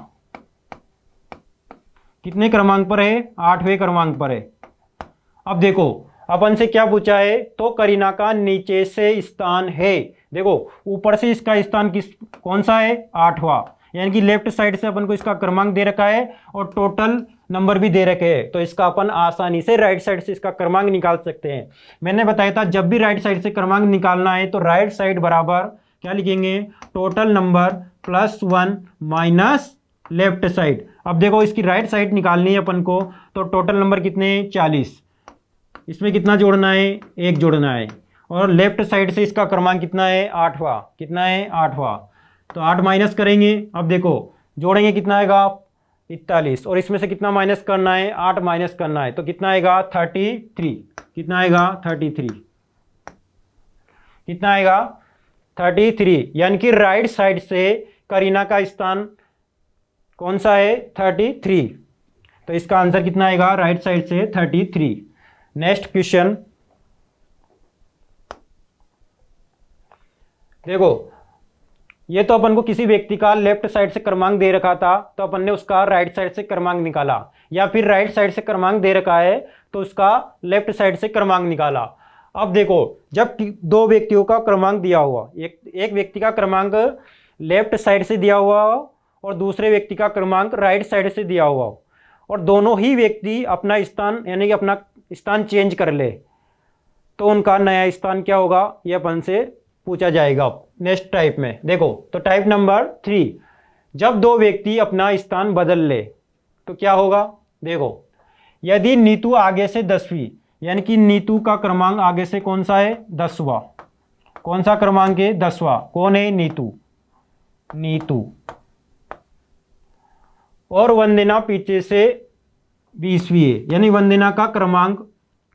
कितने क्रमांक पर है? 8वें क्रमांक पर है। अब देखो अपन से क्या पूछा है? तो करीना का नीचे से स्थान है। देखो ऊपर से इसका स्थान कौन सा है? 8वां। यानी कि लेफ्ट साइड से अपन को इसका क्रमांक दे रखा है और टोटल नंबर भी दे रखे हैं, तो इसका अपन आसानी से राइट साइड से इसका क्रमांक निकाल सकते हैं। मैंने बताया था जब भी राइट साइड से क्रमांक निकालना है तो राइट साइड बराबर क्या लिखेंगे? Total number plus 1 minus left side. अब देखो इसकी राइट साइड निकालनी है अपन को, तो टोटल नंबर कितने? 40। इसमें कितना जोड़ना है? 1 जोड़ना है। और लेफ्ट साइड से इसका क्रमांक कितना है? 8वां। कितना है? 8वां। तो 8 माइनस करेंगे, अब देखो जोड़ेंगे कितना आएगा 41, और इसमें से कितना माइनस करना है 8 माइनस करना है, तो कितना आएगा 33, कितना आएगा 33, कितना आएगा 33, यानी कि राइट साइड से करीना का स्थान कौन सा है 33, तो इसका आंसर कितना आएगा राइट साइड से 33। नेक्स्ट क्वेश्चन देखो, ये तो अपन को किसी व्यक्ति का लेफ्ट साइड से क्रमांक दे रखा था, तो अपन ने उसका राइट साइड से क्रमांक निकाला, या फिर राइट साइड से क्रमांक दे रखा है तो उसका लेफ्ट साइड से क्रमांक निकाला। अब देखो, जब दो व्यक्तियों का क्रमांक दिया हुआ, एक व्यक्ति का क्रमांक लेफ्ट साइड से दिया हुआ और दूसरे व्यक्ति का क्रमांक राइट साइड से दिया हुआ, और दोनों ही व्यक्ति अपना स्थान यानी कि अपना स्थान चेंज कर ले, तो उनका नया स्थान क्या होगा, ये अपन से पूछा जाएगा नेक्स्ट टाइप में। देखो, तो टाइप नंबर 3, जब दो व्यक्ति अपना स्थान बदल ले तो क्या होगा। देखो, यदि नीतू आगे से 10वीं, यानी कि नीतू का क्रमांक आगे से कौन सा है 10वां, कौन सा क्रमांक है 10वां, कौन है नीतू, नीतू, और वंदना पीछे से 20वीं है, यानी वंदना का क्रमांक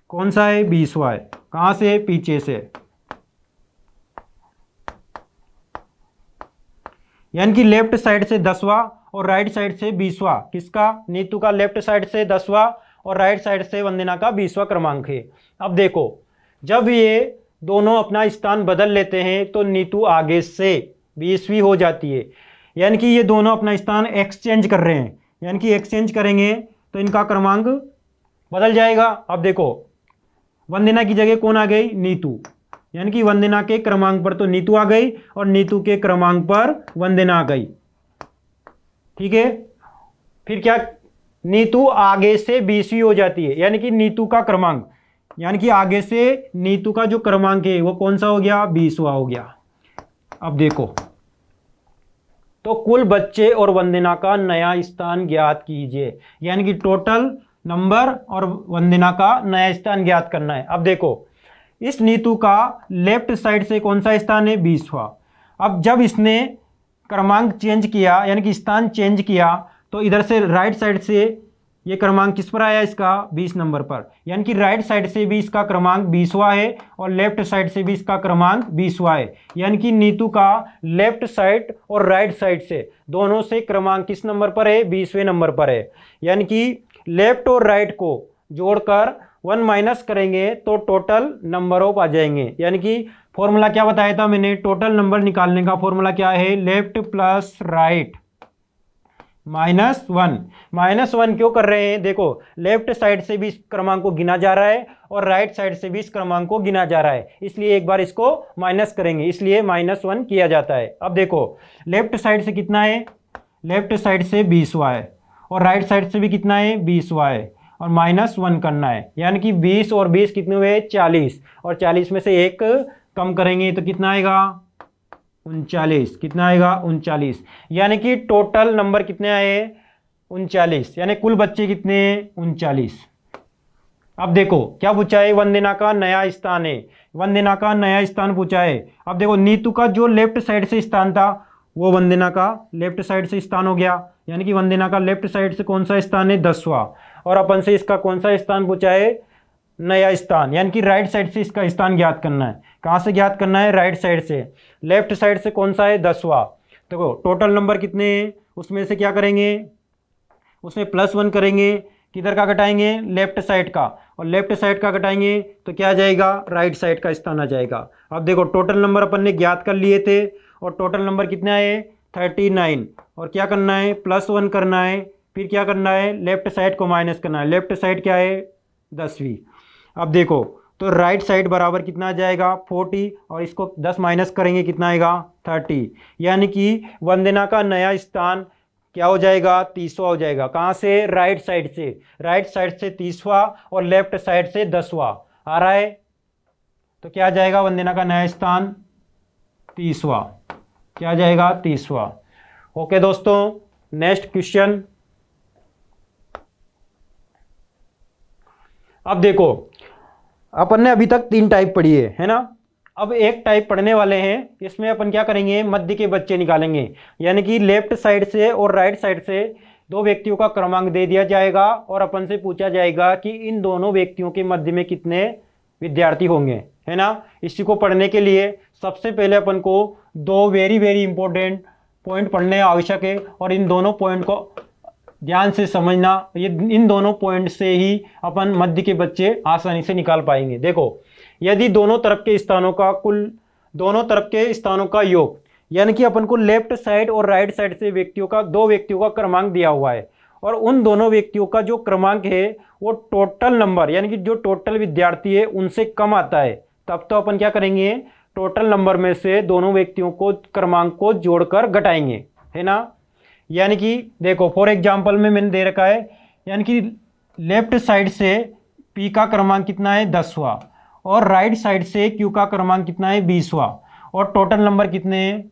कौन सा है 20वां है, कहां से है पीछे से, यानी कि लेफ्ट साइड से 10वां और राइट साइड से 20वां, किसका नीतू का लेफ्ट साइड से 10वां और राइट साइड से वंदना का 20वां क्रमांक है। अब देखो, जब ये दोनों अपना स्थान बदल लेते हैं तो नीतू आगे से 20वीं हो जाती है, यानी कि ये दोनों अपना स्थान एक्सचेंज कर रहे हैं, यानी कि एक्सचेंज करेंगे तो इनका क्रमांक बदल जाएगा। अब देखो, वंदना की जगह कौन आ गई नीतू, यानी कि वंदना के क्रमांक पर तो नीतू आ गई और नीतू के क्रमांक पर वंदना आ गई, ठीक है। फिर क्या, नीतू आगे से 20वीं हो जाती है, यानी कि नीतू का क्रमांक, यानी कि आगे से नीतू का जो क्रमांक है वो कौन सा हो गया 20वां हो गया। अब देखो, तो कुल बच्चे और वंदना का नया स्थान ज्ञात कीजिए, यानी कि टोटल नंबर और वंदना का नया स्थान ज्ञात करना है। अब देखो, इस नीतू का लेफ्ट साइड से कौन सा स्थान है 20वां। अब जब इसने क्रमांक चेंज किया, यानी कि स्थान चेंज किया, तो इधर से राइट साइड से ये क्रमांक किस पर आया इसका 20 नंबर पर, यानी कि राइट साइड से भी इसका क्रमांक 20वां है और लेफ्ट साइड से भी इसका क्रमांक 20वां है, यानी कि नीतू का लेफ्ट साइड और राइट साइड से दोनों से क्रमांक किस नंबर पर है 20वें नंबर पर है, यानी कि लेफ्ट और राइट को जोड़कर 1 माइनस करेंगे तो टोटल नंबर ऑफ आ जाएंगे, यानी कि फॉर्मूला क्या बताया था मैंने, टोटल नंबर निकालने का फॉर्मूला क्या है, लेफ्ट प्लस राइट -1। -1 क्यों कर रहे हैं, देखो लेफ्ट साइड से भी इस क्रमांक को गिना जा रहा है और राइट साइड से भी इस क्रमांक को गिना जा रहा है, इसलिए एक बार इसको माइनस करेंगे, इसलिए -1 किया जाता है। अब देखो, लेफ्ट साइड से कितना है, लेफ्ट साइड से 20वां है और राइट साइड से भी कितना है 20वां है, और -1 करना है, यानी कि 20 और 20 कितने हुए 40, और 40 में से 1 कम करेंगे तो कितना आएगा 39, कितना आएगा 39, यानी कि टोटल नंबर कितने आए 39, यानी कुल बच्चे कितने 39। अब देखो क्या पूछा है, वंदना का नया स्थान है, वंदना का नया स्थान पूछा है। अब देखो, नीतू का जो लेफ्ट साइड से स्थान था वो वंदना का लेफ्ट साइड से स्थान हो गया, यानी कि वंदना का लेफ्ट साइड से कौन सा स्थान है 10वां, और अपन से इसका कौन सा स्थान पूछा है नया स्थान, यानी कि राइट साइड से इसका स्थान ज्ञात करना है। कहाँ से ज्ञात करना है, राइट साइड से। लेफ्ट साइड से कौन सा है 10वां, देखो टोटल नंबर कितने हैं, उसमें से क्या करेंगे, उसमें +1 करेंगे, किधर का घटाएंगे लेफ्ट साइड का, और लेफ्ट साइड का घटाएंगे तो क्या आ जाएगा राइट साइड का स्थान आ जाएगा। अब देखो, टोटल नंबर अपन ने ज्ञात कर लिए थे और टोटल नंबर कितने आए 39, और क्या करना है +1 करना है, फिर क्या करना है लेफ्ट साइड को माइनस करना है, लेफ्ट साइड क्या है 10वीं। अब देखो, तो राइट साइड बराबर कितना आ जाएगा 40, और इसको 10 माइनस करेंगे कितना आएगा 30, यानी कि वंदना का नया स्थान क्या हो जाएगा 30वां हो जाएगा। कहाँ से, राइट साइड से, राइट साइड से 30वां और लेफ्ट साइड से 10वां आ रहा है, तो क्या आ जाएगा वंदना का नया स्थान 30वां, क्या आ जाएगा 30वां। ओके दोस्तों, नेक्स्ट क्वेश्चन। अब देखो, अपन ने अभी तक 3 टाइप पढ़ी है ना। अब एक टाइप पढ़ने वाले हैं, इसमें अपन क्या करेंगे, मध्य के बच्चे निकालेंगे। यानी कि लेफ्ट साइड से और राइट साइड से दो व्यक्तियों का क्रमांक दे दिया जाएगा और अपन से पूछा जाएगा कि इन दोनों व्यक्तियों के मध्य में कितने विद्यार्थी होंगे, है ना। इसी को पढ़ने के लिए सबसे पहले अपन को दो वेरी वेरी इंपॉर्टेंट पॉइंट पढ़ने आवश्यक है, और इन दोनों पॉइंट को ध्यान से समझना। ये इन दोनों पॉइंट से ही अपन मध्य के बच्चे आसानी से निकाल पाएंगे। देखो, यदि दोनों तरफ के स्थानों का योग, यानी कि अपन को लेफ्ट साइड और राइट साइड से दो व्यक्तियों का क्रमांक दिया हुआ है, और उन दोनों व्यक्तियों का जो क्रमांक है वो टोटल नंबर, यानी कि जो टोटल विद्यार्थी है उनसे कम आता है, तब तो अपन क्या करेंगे, टोटल नंबर में से दोनों व्यक्तियों को क्रमांक को जोड़कर घटाएंगे, है ना। यानी कि देखो, फॉर एग्जाम्पल में मैंने दे रखा है, यानी कि लेफ्ट साइड से पी का क्रमांक कितना है 10वां, और राइट साइड से क्यू का क्रमांक कितना है 20वां, और टोटल नंबर कितने हैं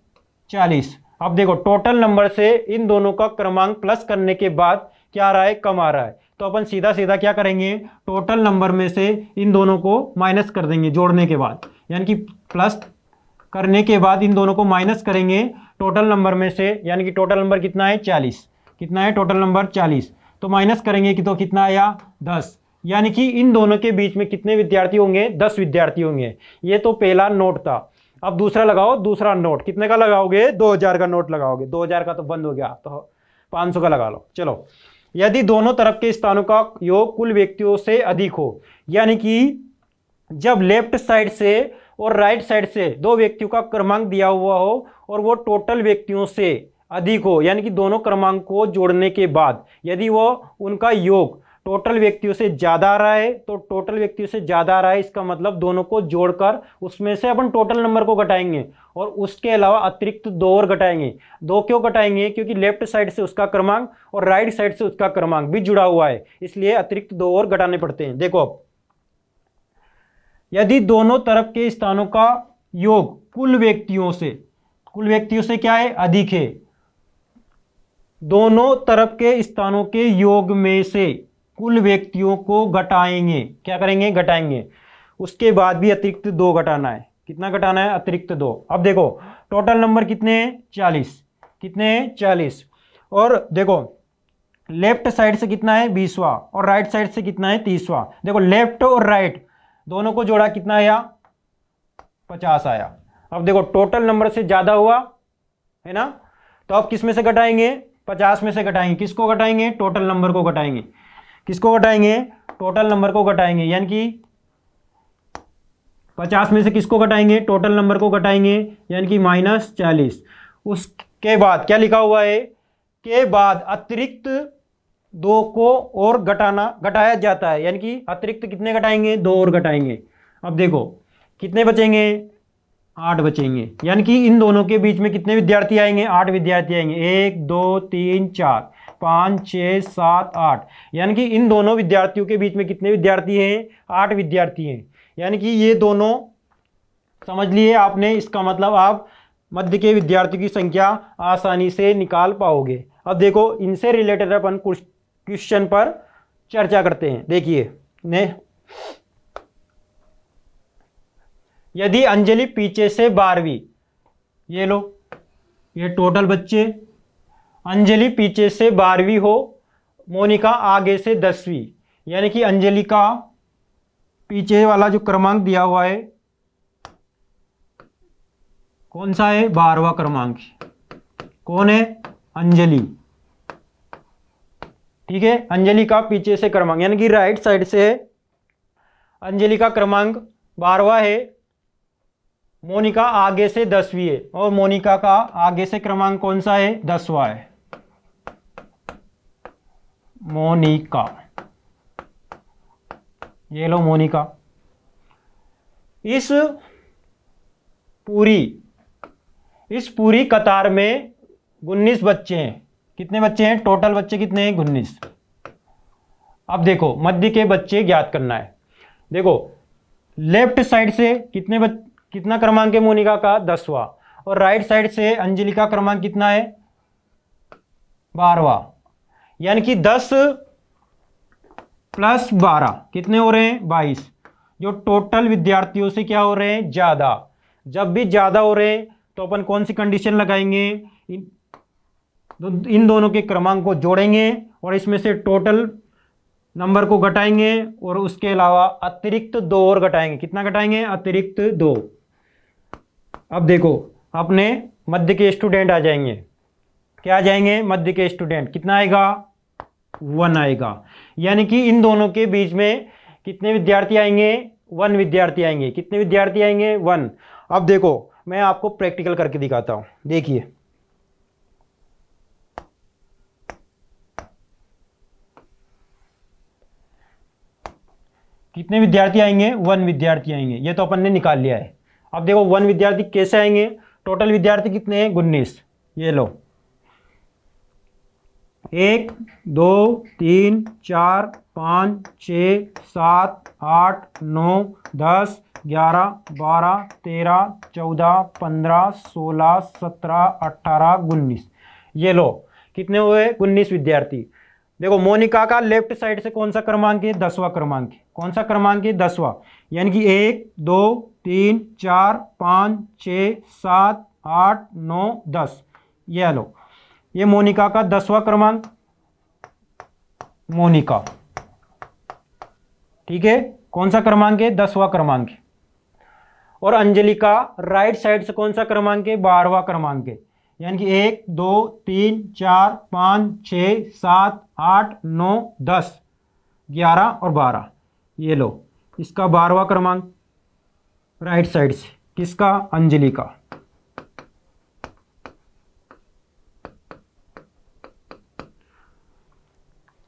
40। अब देखो, टोटल नंबर से इन दोनों का क्रमांक प्लस करने के बाद क्या आ रहा है, कम आ रहा है, तो अपन सीधा सीधा क्या करेंगे, टोटल नंबर में से इन दोनों को माइनस कर देंगे जोड़ने के बाद, यानी कि प्लस करने के बाद इन दोनों को माइनस करेंगे टोटल नंबर में से, यानी कि टोटल नंबर कितना है 40, कितना है टोटल नंबर 40, तो माइनस करेंगे कि तो कितना आया 10, यानी कि इन दोनों के बीच में कितने विद्यार्थी होंगे, 10 विद्यार्थी होंगे। ये तो पहला नोट था। अब दूसरा लगाओ, दूसरा नोट कितने का लगाओगे, 2000 का नोट लगाओगे, 2000 का तो बंद हो गया, तो 500 का लगा लो। चलो, यदि दोनों तरफ के स्थानों का योग कुल व्यक्तियों से अधिक हो, यानी कि जब लेफ्ट साइड से और राइट साइड से दो व्यक्तियों का क्रमांक दिया हुआ हो और वो टोटल व्यक्तियों से अधिक हो, यानी कि दोनों क्रमांक को जोड़ने के बाद यदि वो उनका योग टोटल व्यक्तियों से ज्यादा आ रहा है, तो टोटल व्यक्तियों से ज्यादा आ रहा है, इसका मतलब दोनों को जोड़कर उसमें से अपन टोटल नंबर को घटाएंगे, और उसके अलावा अतिरिक्त 2 और घटाएंगे। 2 क्यों घटाएंगे, क्योंकि लेफ्ट साइड से उसका क्रमांक और राइट साइड से उसका क्रमांक भी जुड़ा हुआ है, इसलिए अतिरिक्त 2 और घटाने पड़ते हैं। देखो, अब यदि दोनों तरफ के स्थानों का योग कुल व्यक्तियों से क्या है, अधिक है, दोनों तरफ के स्थानों के योग में से कुल व्यक्तियों को घटाएंगे, क्या करेंगे, घटाएंगे, उसके बाद भी अतिरिक्त 2 घटाना है। कितना घटाना है, अतिरिक्त 2। अब देखो, टोटल नंबर कितने हैं 40, कितने हैं 40, और देखो लेफ्ट साइड से कितना है 20वां, और राइट साइड से कितना है 30वां। देखो, लेफ्ट और राइट दोनों को जोड़ा कितना आया, 50 आया। अब देखो, टोटल नंबर से ज्यादा हुआ है ना, तो अब किस में से घटाएंगे, 50 में से घटाएंगे। किसको घटाएंगे, टोटल नंबर को घटाएंगे। किसको घटाएंगे, टोटल नंबर को घटाएंगे, यानी कि 50 में से किसको घटाएंगे, टोटल नंबर को घटाएंगे, यानी कि -40। उसके बाद क्या लिखा हुआ है, के बाद अतिरिक्त 2 को और घटाया जाता है, यानी कि अतिरिक्त कितने घटाएंगे, 2 और घटाएंगे। अब देखो कितने बचेंगे, 8 बचेंगे, यानी कि इन दोनों के बीच में कितने विद्यार्थी आएंगे, 8 विद्यार्थी आएंगे। 1 2 3 4 5 6 7 8, यानी कि इन दोनों विद्यार्थियों के बीच में कितने विद्यार्थी हैं, 8 विद्यार्थी हैं। यानी कि ये दोनों समझ लिए आपने, इसका मतलब आप मध्य के विद्यार्थियों की संख्या आसानी से निकाल पाओगे। अब देखो, इनसे रिलेटेड अपन क्वेश्चन पर चर्चा करते हैं। देखिए, यदि अंजलि पीछे से 12वीं, ये लो, ये टोटल बच्चे, अंजलि पीछे से 12वीं हो, मोनिका आगे से 10वीं, यानी कि अंजलि का पीछे वाला जो क्रमांक दिया हुआ है कौन सा है, 12वां क्रमांक। कौन है, अंजलि, ठीक है। अंजलि का पीछे से क्रमांक, यानी कि राइट साइड से अंजलि का क्रमांक 12वां है, मोनिका आगे से 10वीं है, और मोनिका का आगे से क्रमांक कौन सा है, 10वां है। मोनिका, ये लो मोनिका। इस पूरी कतार में 19 बच्चे हैं। कितने बच्चे हैं, टोटल बच्चे कितने हैं, 19। अब देखो, मध्य के बच्चे ज्ञात करना है। देखो, लेफ्ट साइड से कितना क्रमांक है मोनिका का, 10वां, और राइट साइड से अंजलि का क्रमांक कितना है, 12वां, यानी कि 10 + 12 कितने हो रहे हैं, 22, जो टोटल विद्यार्थियों से क्या हो रहे हैं, ज्यादा। जब भी ज़्यादा हो रहे हैं तो अपन कौन सी कंडीशन लगाएंगे, इन दोनों के क्रमांक को जोड़ेंगे और इसमें से टोटल नंबर को घटाएंगे और उसके अलावा अतिरिक्त 2 और घटाएंगे। कितना घटाएंगे, अतिरिक्त 2। अब देखो अपने मध्य के स्टूडेंट आ जाएंगे, क्या आ जाएंगे, मध्य के स्टूडेंट। कितना आएगा, 1 आएगा। यानी कि इन दोनों के बीच में कितने विद्यार्थी आएंगे, 1 विद्यार्थी आएंगे। कितने विद्यार्थी आएंगे, 1। अब देखो मैं आपको प्रैक्टिकल करके दिखाता हूं, देखिए। कितने विद्यार्थी आएंगे, 1 विद्यार्थी आएंगे। ये तो अपन ने निकाल लिया है। अब देखो 1 विद्यार्थी कैसे आएंगे, टोटल विद्यार्थी कितने हैं, 19। ये लो 1 2 3 4 5 6 7 8 9 10 11 12 13 14 15 16 17 18 19। ये लो कितने हुए, 19 विद्यार्थी। देखो मोनिका का लेफ्ट साइड से कौन सा क्रमांक है, 10वां क्रमांक है। कौन सा क्रमांक है, 10वां। यानी कि 1 2 3 4 5 6 7 8 9 10। ये लो ये मोनिका का 10वां क्रमांक, मोनिका, ठीक है। कौन सा क्रमांक है, 10वां क्रमांक है। और अंजलि का राइट साइड से कौन सा क्रमांक है, 12वां क्रमांक है। यानी कि 1 2 3 4 5 6 7 8 9 10 11 और 12। ये लो इसका 12वां क्रमांक राइट साइड से, किसका, अंजलि का।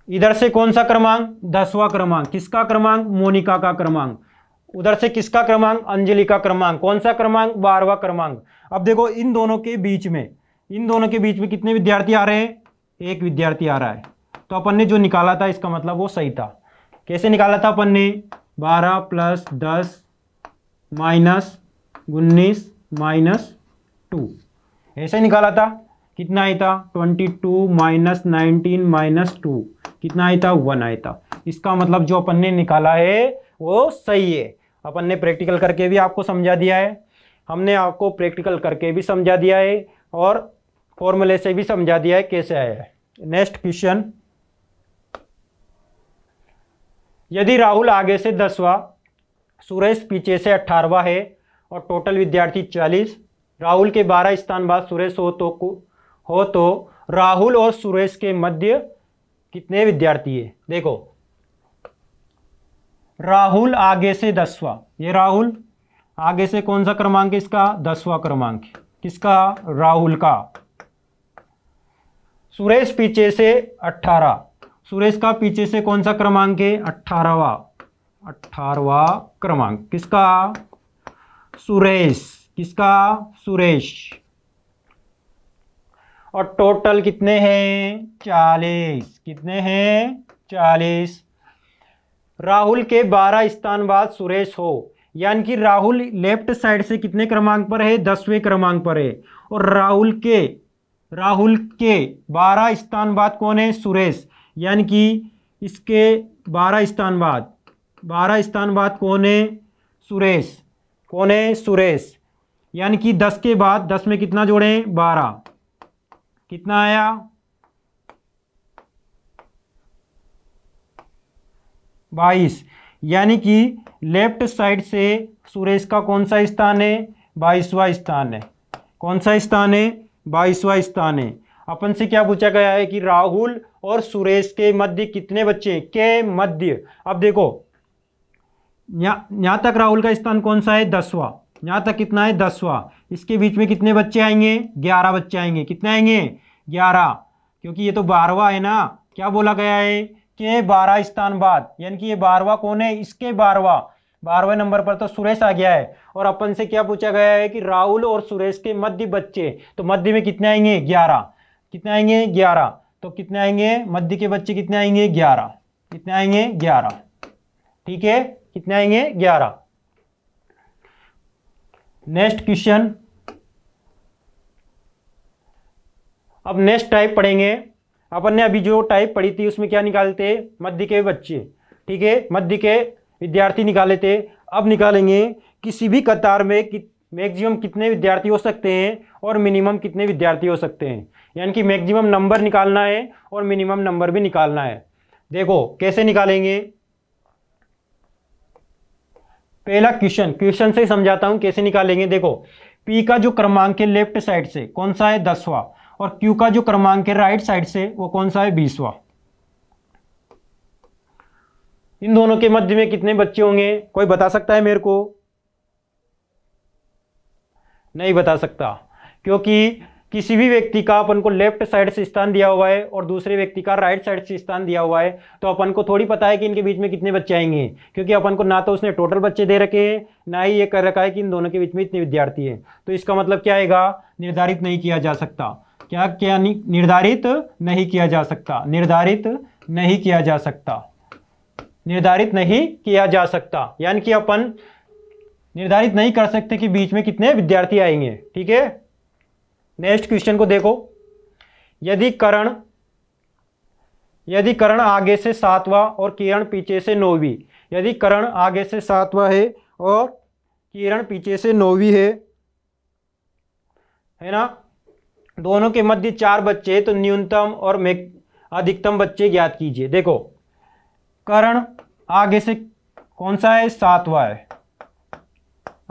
इधर से कौन सा क्रमांक, 10वां क्रमांक। किसका क्रमांक, मोनिका का क्रमांक। उधर से किसका क्रमांक, अंजलि का क्रमांक। कौन सा क्रमांक, 12वां क्रमांक। अब देखो इन दोनों के बीच में कितने विद्यार्थी आ रहे हैं, 1 विद्यार्थी आ रहा है। तो अपन ने जो निकाला था इसका मतलब वो सही था। कैसे निकाला था अपन ने, 12 + 10 - 19 - 2, ऐसे निकाला था। कितना आया था, 22 - 19 - 2। कितना आया था, 1 आया था। इसका मतलब जो अपन ने निकाला है वो सही है। अपन ने प्रैक्टिकल करके भी आपको समझा दिया है, हमने आपको प्रैक्टिकल करके भी समझा दिया है और फॉर्मूले से भी समझा दिया है कैसे आया है। नेक्स्ट क्वेश्चन, यदि राहुल आगे से 10वां, सुरेश पीछे से 18वां है और टोटल विद्यार्थी 40, राहुल के 12 स्थान बाद सुरेश हो तो राहुल और सुरेश के मध्य कितने विद्यार्थी है। देखो राहुल आगे से 10वां, ये राहुल आगे से कौन सा क्रमांक है इसका, 10वां क्रमांक है। किसका, राहुल का। सुरेश पीछे से 18, सुरेश का पीछे से कौन सा क्रमांक है, 18वां क्रमांक। किसका, सुरेश। किसका, सुरेश। और टोटल कितने हैं, 40। कितने हैं, 40। राहुल के 12 स्थान बाद सुरेश हो, यानी कि राहुल लेफ्ट साइड से कितने क्रमांक पर है, 10वें क्रमांक पर है। और राहुल के 12 स्थान बाद कौन है, सुरेश। यानी कि इसके 12 स्थान बाद कौन है, सुरेश। कौन है, सुरेश। यानी कि 10 के बाद 10 में कितना जोड़ें, 12। कितना आया, 22। यानी कि लेफ्ट साइड से सुरेश का कौन सा स्थान है, 22वां स्थान है। कौन सा स्थान है, 22वां स्थान है। अपन से क्या पूछा गया है कि राहुल और सुरेश के मध्य कितने बच्चे हैं, के मध्य। अब देखो यहाँ तक राहुल का स्थान कौन सा है, 10वां। यहाँ तक कितना है, 10वां। इसके बीच में कितने बच्चे आएंगे, 11 बच्चे आएंगे। कितने आएंगे, 11, क्योंकि ये तो 12वां है ना। क्या बोला गया है कि 12 स्थान बाद, यानी कि ये 12वां कौन है, इसके 12वें नंबर पर तो सुरेश आ गया है। और अपन से क्या पूछा गया है कि राहुल और सुरेश के मध्य बच्चे, तो मध्य में कितने आएंगे, 11। कितने आएंगे, 11। तो कितने आएंगे, मध्य के बच्चे कितने आएंगे, 11। कितने आएंगे, 11। ठीक है, कितने आएंगे, 11। नेक्स्ट क्वेश्चन, अब नेक्स्ट टाइप पढ़ेंगे। अपन ने अभी जो टाइप पढ़ी थी उसमें क्या निकालते, मध्य के बच्चे, ठीक है, मध्य के विद्यार्थी निकाले थे। अब निकालेंगे किसी भी कतार में मैक्सिमम कितने विद्यार्थी हो सकते हैं और मिनिमम कितने विद्यार्थी हो सकते हैं, यानी कि मैक्सिमम नंबर निकालना है और मिनिमम नंबर भी निकालना है। देखो कैसे निकालेंगे, पहला क्वेश्चन से समझाता हूं कैसे निकालेंगे। देखो P का जो क्रमांक है लेफ्ट साइड से कौन सा है 10वां, और Q का जो क्रमांक है राइट साइड से वो कौन सा है 20वां। इन दोनों के मध्य में कितने बच्चे होंगे, कोई बता सकता है मेरे को? नहीं बता सकता, क्योंकि किसी भी व्यक्ति का अपन को लेफ्ट साइड से स्थान दिया हुआ है और दूसरे व्यक्ति का राइट साइड से स्थान दिया हुआ है, तो अपन को थोड़ी पता है कि इनके बीच में कितने बच्चे आएंगे, क्योंकि अपन को ना तो उसने टोटल बच्चे दे रखे हैं, ना ही ये कर रखा है कि इन दोनों के बीच में इतने विद्यार्थी हैं। तो इसका मतलब क्या आएगा, निर्धारित नहीं किया जा सकता। क्या क्या निर्धारित नहीं किया जा सकता, निर्धारित नहीं किया जा सकता, निर्धारित नहीं किया जा सकता, यानी कि अपन निर्धारित नहीं कर सकते कि बीच में कितने विद्यार्थी आएंगे। ठीक है, नेक्स्ट क्वेश्चन को देखो। यदि कर्ण आगे से 7वां और किरण पीछे से 9वीं, यदि कर्ण आगे से 7वां है और किरण पीछे से 9वीं है ना, दोनों के मध्य 4 बच्चे, तो न्यूनतम और अधिकतम बच्चे ज्ञात कीजिए। देखो कर्ण आगे से कौन सा है 7वां है,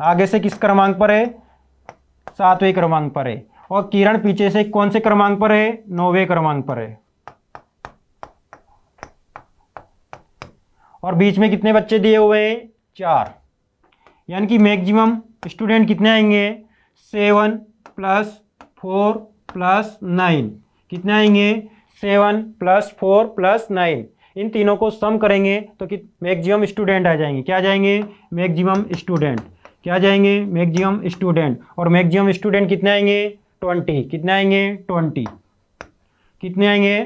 आगे से किस क्रमांक पर है 7वें क्रमांक पर है, और किरण पीछे से कौन से क्रमांक पर है 9वें क्रमांक पर है, और बीच में कितने बच्चे दिए हुए हैं 4, यानी कि मैक्सिमम स्टूडेंट कितने आएंगे 7 + 4 + 9, कितने आएंगे 7 + 4 + 9। इन तीनों को सम करेंगे तो कि मैक्सिमम स्टूडेंट आ जाएंगे, क्या आ जाएंगे मैक्सिमम स्टूडेंट, क्या आ जाएंगे मैक्सिमम स्टूडेंट, और मैक्सिमम स्टूडेंट कितने आएंगे 20, कितने आएंगे 20, कितने आएंगे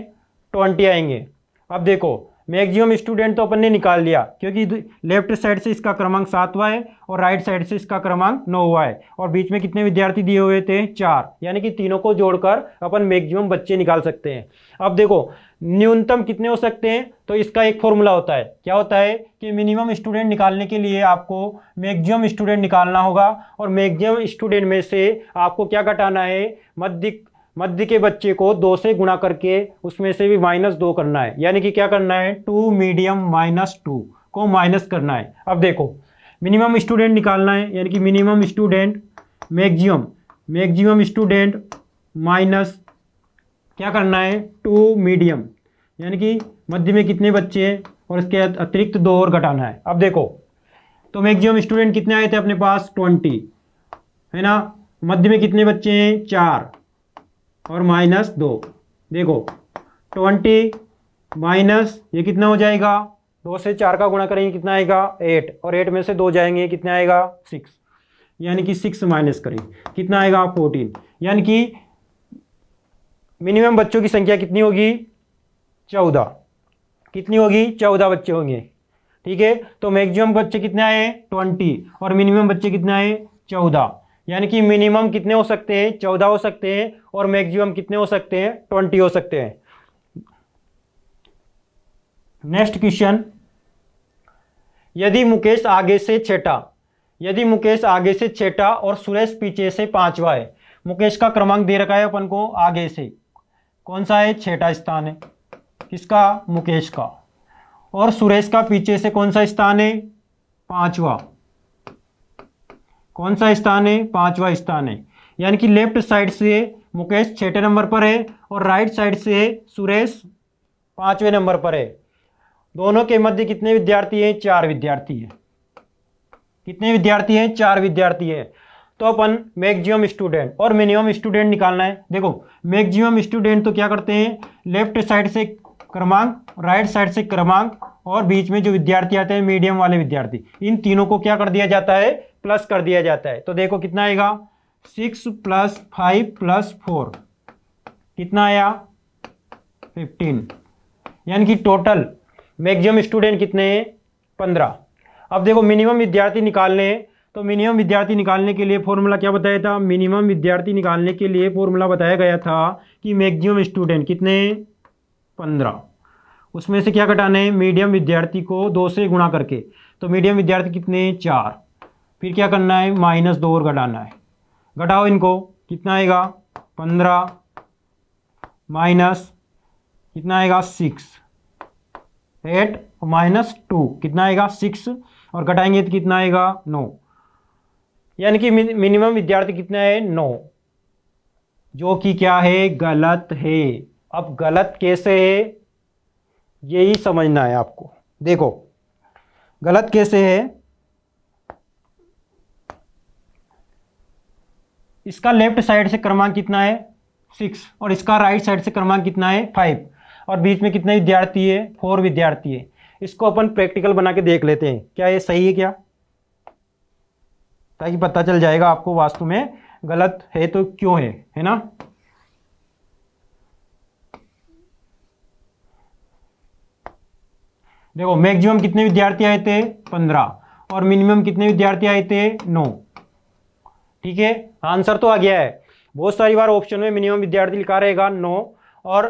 20 आएंगे। अब देखो मैक्सिमम स्टूडेंट तो अपन ने निकाल लिया, क्योंकि लेफ्ट साइड से इसका क्रमांक 7वां है और राइट साइड से इसका क्रमांक 9वां है, और बीच में कितने विद्यार्थी दिए हुए थे 4, यानी कि तीनों को जोड़कर अपन मैक्सिमम बच्चे निकाल सकते हैं। अब देखो न्यूनतम कितने हो सकते हैं, तो इसका एक फॉर्मूला होता है, क्या होता है कि मिनिमम स्टूडेंट निकालने के लिए आपको मैक्सिमम स्टूडेंट निकालना होगा, और मैक्सिमम स्टूडेंट में से आपको क्या घटाना है, मध्य के बच्चे को 2 से गुणा करके उसमें से भी -2 करना है, यानी कि क्या करना है 2 मीडियम -2 को माइनस करना है। अब देखो मिनिमम स्टूडेंट निकालना है, यानी कि minimum student maximum student minus क्या करना है 2 मीडियम, यानी कि मध्य में कितने बच्चे हैं और इसके अतिरिक्त 2 और घटाना है। अब देखो तो मैक्सिमम स्टूडेंट कितने आए थे अपने पास 20 है ना, मध्य में कितने बच्चे हैं 4 और -2, देखो 20 माइनस ये कितना हो जाएगा, 2 से 4 का गुणा करेंगे कितना आएगा 8, और 8 में से 2 जाएंगे कितना आएगा 6, यानी कि 6 माइनस करेंगे कितना आएगा 14, यानी कि मिनिमम बच्चों की संख्या कितनी होगी 14, कितनी होगी 14 बच्चे होंगे। ठीक है, तो मैक्सिमम बच्चे कितने आए 20 और मिनिमम बच्चे कितने आए 14, यानी कि मिनिमम कितने हो सकते हैं 14 हो सकते हैं और मैक्सिमम कितने हो सकते हैं 20 हो सकते हैं। नेक्स्ट क्वेश्चन, यदि मुकेश आगे से छठा और सुरेश पीछे से 5वां है, मुकेश का क्रमांक दे रखा है अपन को आगे से कौन सा है 6ठा स्थान है किसका मुकेश का, और सुरेश का पीछे से कौन सा स्थान है 5वां, कौन सा स्थान है 5वां स्थान है, यानी कि लेफ्ट साइड से मुकेश 6ठे नंबर पर है और राइट साइड से सुरेश 5वें नंबर पर है। दोनों के मध्य कितने विद्यार्थी हैं 4 विद्यार्थी हैं, कितने विद्यार्थी हैं 4 विद्यार्थी हैं। तो अपन मैक्सिमम स्टूडेंट और मिनिमम स्टूडेंट निकालना है। देखो मैक्सिमम स्टूडेंट तो क्या करते हैं लेफ्ट साइड से क्रमांक राइट साइड से क्रमांक और बीच में जो विद्यार्थी आते हैं मीडियम वाले विद्यार्थी, इन तीनों को क्या कर दिया जाता है प्लस कर दिया जाता है। तो देखो कितना आएगा 6 + 5 + 4 कितना आया 15, यानी कि टोटल मैक्सिमम स्टूडेंट कितने हैं 15। अब देखो मिनिमम विद्यार्थी निकालने हैं, तो मिनिमम विद्यार्थी निकालने के लिए फॉर्मूला क्या बताया था, मिनिमम विद्यार्थी निकालने के लिए फॉर्मूला बताया गया था कि मैक्सिमम स्टूडेंट कितने 15, उसमें से क्या घटाना है मीडियम विद्यार्थी को 2 से गुणा करके, तो मीडियम विद्यार्थी कितने 4, फिर क्या करना है, -2 और घटाना है। घटाओ इनको, कितना आएगा 15 माइनस कितना आएगा 6, 8 -2 कितना आएगा 6 और घटाएंगे तो कितना आएगा 9। यानी कि मिनिमम विद्यार्थी कितना है 9, जो कि क्या है गलत है। अब गलत कैसे है यही समझना है आपको। देखो गलत कैसे है, इसका लेफ्ट साइड से क्रमांक कितना है 6 और इसका राइट साइड से क्रमांक कितना है 5 और बीच में कितने विद्यार्थी है 4 विद्यार्थी है। इसको अपन प्रैक्टिकल बना के देख लेते हैं, क्या ये सही है क्या, ताकि पता चल जाएगा आपको वास्तव में गलत है तो क्यों है ना। देखो मैक्सिमम कितने विद्यार्थी आए थे 15 और मिनिमम कितने विद्यार्थी आए थे 9। ठीक है, आंसर तो आ गया है। बहुत सारी बार ऑप्शन में मिनिमम विद्यार्थी लिखा रहेगा 9 और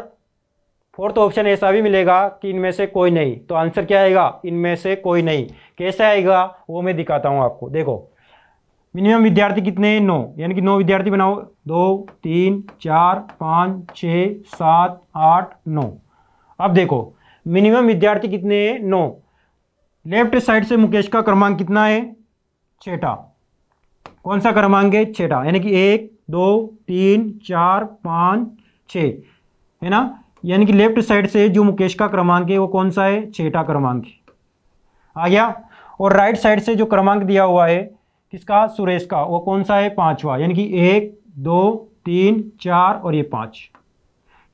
फोर्थ ऑप्शन ऐसा भी मिलेगा कि इनमें से कोई नहीं, तो आंसर क्या आएगा इनमें से कोई नहीं। कैसे आएगा वो मैं दिखाता हूं आपको। देखो मिनिमम विद्यार्थी कितने 9, यानी कि 9 विद्यार्थी बनाओ, 2 3 4 5 6 7 8 9। अब देखो मिनिमम विद्यार्थी कितने 9, लेफ्ट साइड से मुकेश का क्रमांक कितना है 6, कौन सा क्रमांक है 6, यानी कि 1 2 3 4 5 6 है ना। यानी कि लेफ्ट साइड से जो मुकेश का क्रमांक है वो कौन सा है 6 क्रमांक है, आ गया। और राइट साइड से जो क्रमांक दिया हुआ है किसका सुरेश का, वो कौन सा है 5वां, यानी कि 1 2 3 4 और ये 5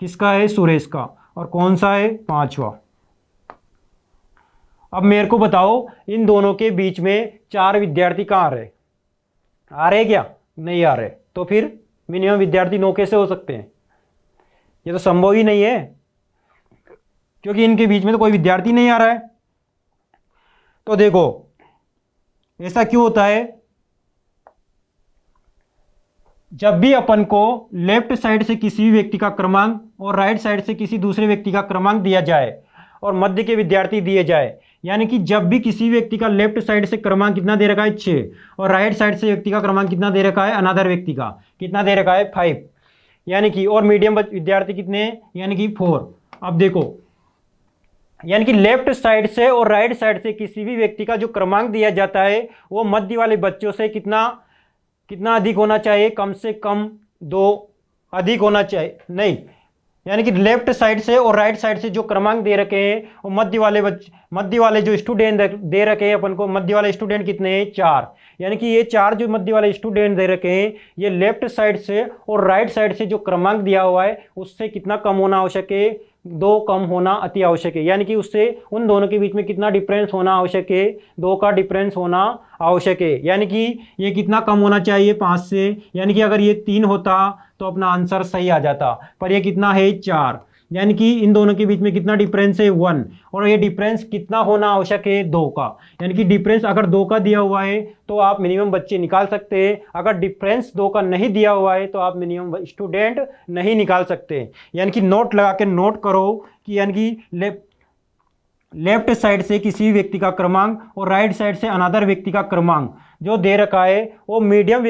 किसका है सुरेश का और कौन सा है 5वां। अब मेरे को बताओ इन दोनों के बीच में 4 विद्यार्थी कहाँ आ रहे क्या, नहीं आ रहे, तो फिर मिनिमम विद्यार्थी 9 कैसे हो सकते हैं, ये तो संभव ही नहीं है, क्योंकि इनके बीच में तो कोई विद्यार्थी नहीं आ रहा है। तो देखो ऐसा क्यों होता है, जब भी अपन को लेफ्ट साइड से किसी भी व्यक्ति का क्रमांक और राइट साइड से किसी दूसरे व्यक्ति का क्रमांक दिया जाए और मध्य के विद्यार्थी दिए जाए, यानी कि जब भी किसी व्यक्ति का लेफ्ट साइड से क्रमांक कितना दे रखा है 6 और राइट साइड से व्यक्ति का क्रमांक कितना दे रखा है अनदर व्यक्ति का कितना दे रखा है 5, यानी कि और मीडियम विद्यार्थी कितने यानी कि 4। अब देखो यानी कि लेफ्ट साइड से और राइट साइड से किसी भी व्यक्ति का जो क्रमांक दिया जाता है वो मध्य वाले बच्चों से कितना अधिक होना चाहिए, कम से कम 2 अधिक होना चाहिए, नहीं, यानी कि लेफ्ट साइड से और राइट साइड से जो क्रमांक दे रखे हैं वो मध्य वाले जो स्टूडेंट दे रखे हैं अपन को, मध्य वाले स्टूडेंट कितने हैं 4, यानी कि ये 4 जो मध्य वाले स्टूडेंट दे रखे हैं ये लेफ्ट साइड से और राइट साइड से जो क्रमांक दिया हुआ है उससे कितना कम होना आवश्यक है, 2 कम होना अति आवश्यक है, यानी कि उससे उन दोनों के बीच में कितना डिफरेंस होना आवश्यक है, 2 का डिफरेंस होना आवश्यक है, यानी कि ये कितना कम होना चाहिए 5 से, यानी कि अगर ये 3 होता तो अपना आंसर सही आ जाता, पर ये कितना है 4, यानी कि इन दोनों के बीच में कितना डिफरेंस है 1 और ये डिफरेंस कितना होना आवश्यक है 2 का, यानी कि डिफरेंस अगर 2 का दिया हुआ है तो आप मिनिमम बच्चे निकाल सकते हैं, अगर डिफरेंस 2 का नहीं दिया हुआ है तो आप मिनिमम स्टूडेंट नहीं निकाल सकते। यानी कि नोट लगा के नोट करो कि यानी कि लेफ्ट साइड से किसी भी व्यक्ति का क्रमांक और राइट साइड से अनदर व्यक्ति का क्रमांक जो दे रखा है वो मीडियम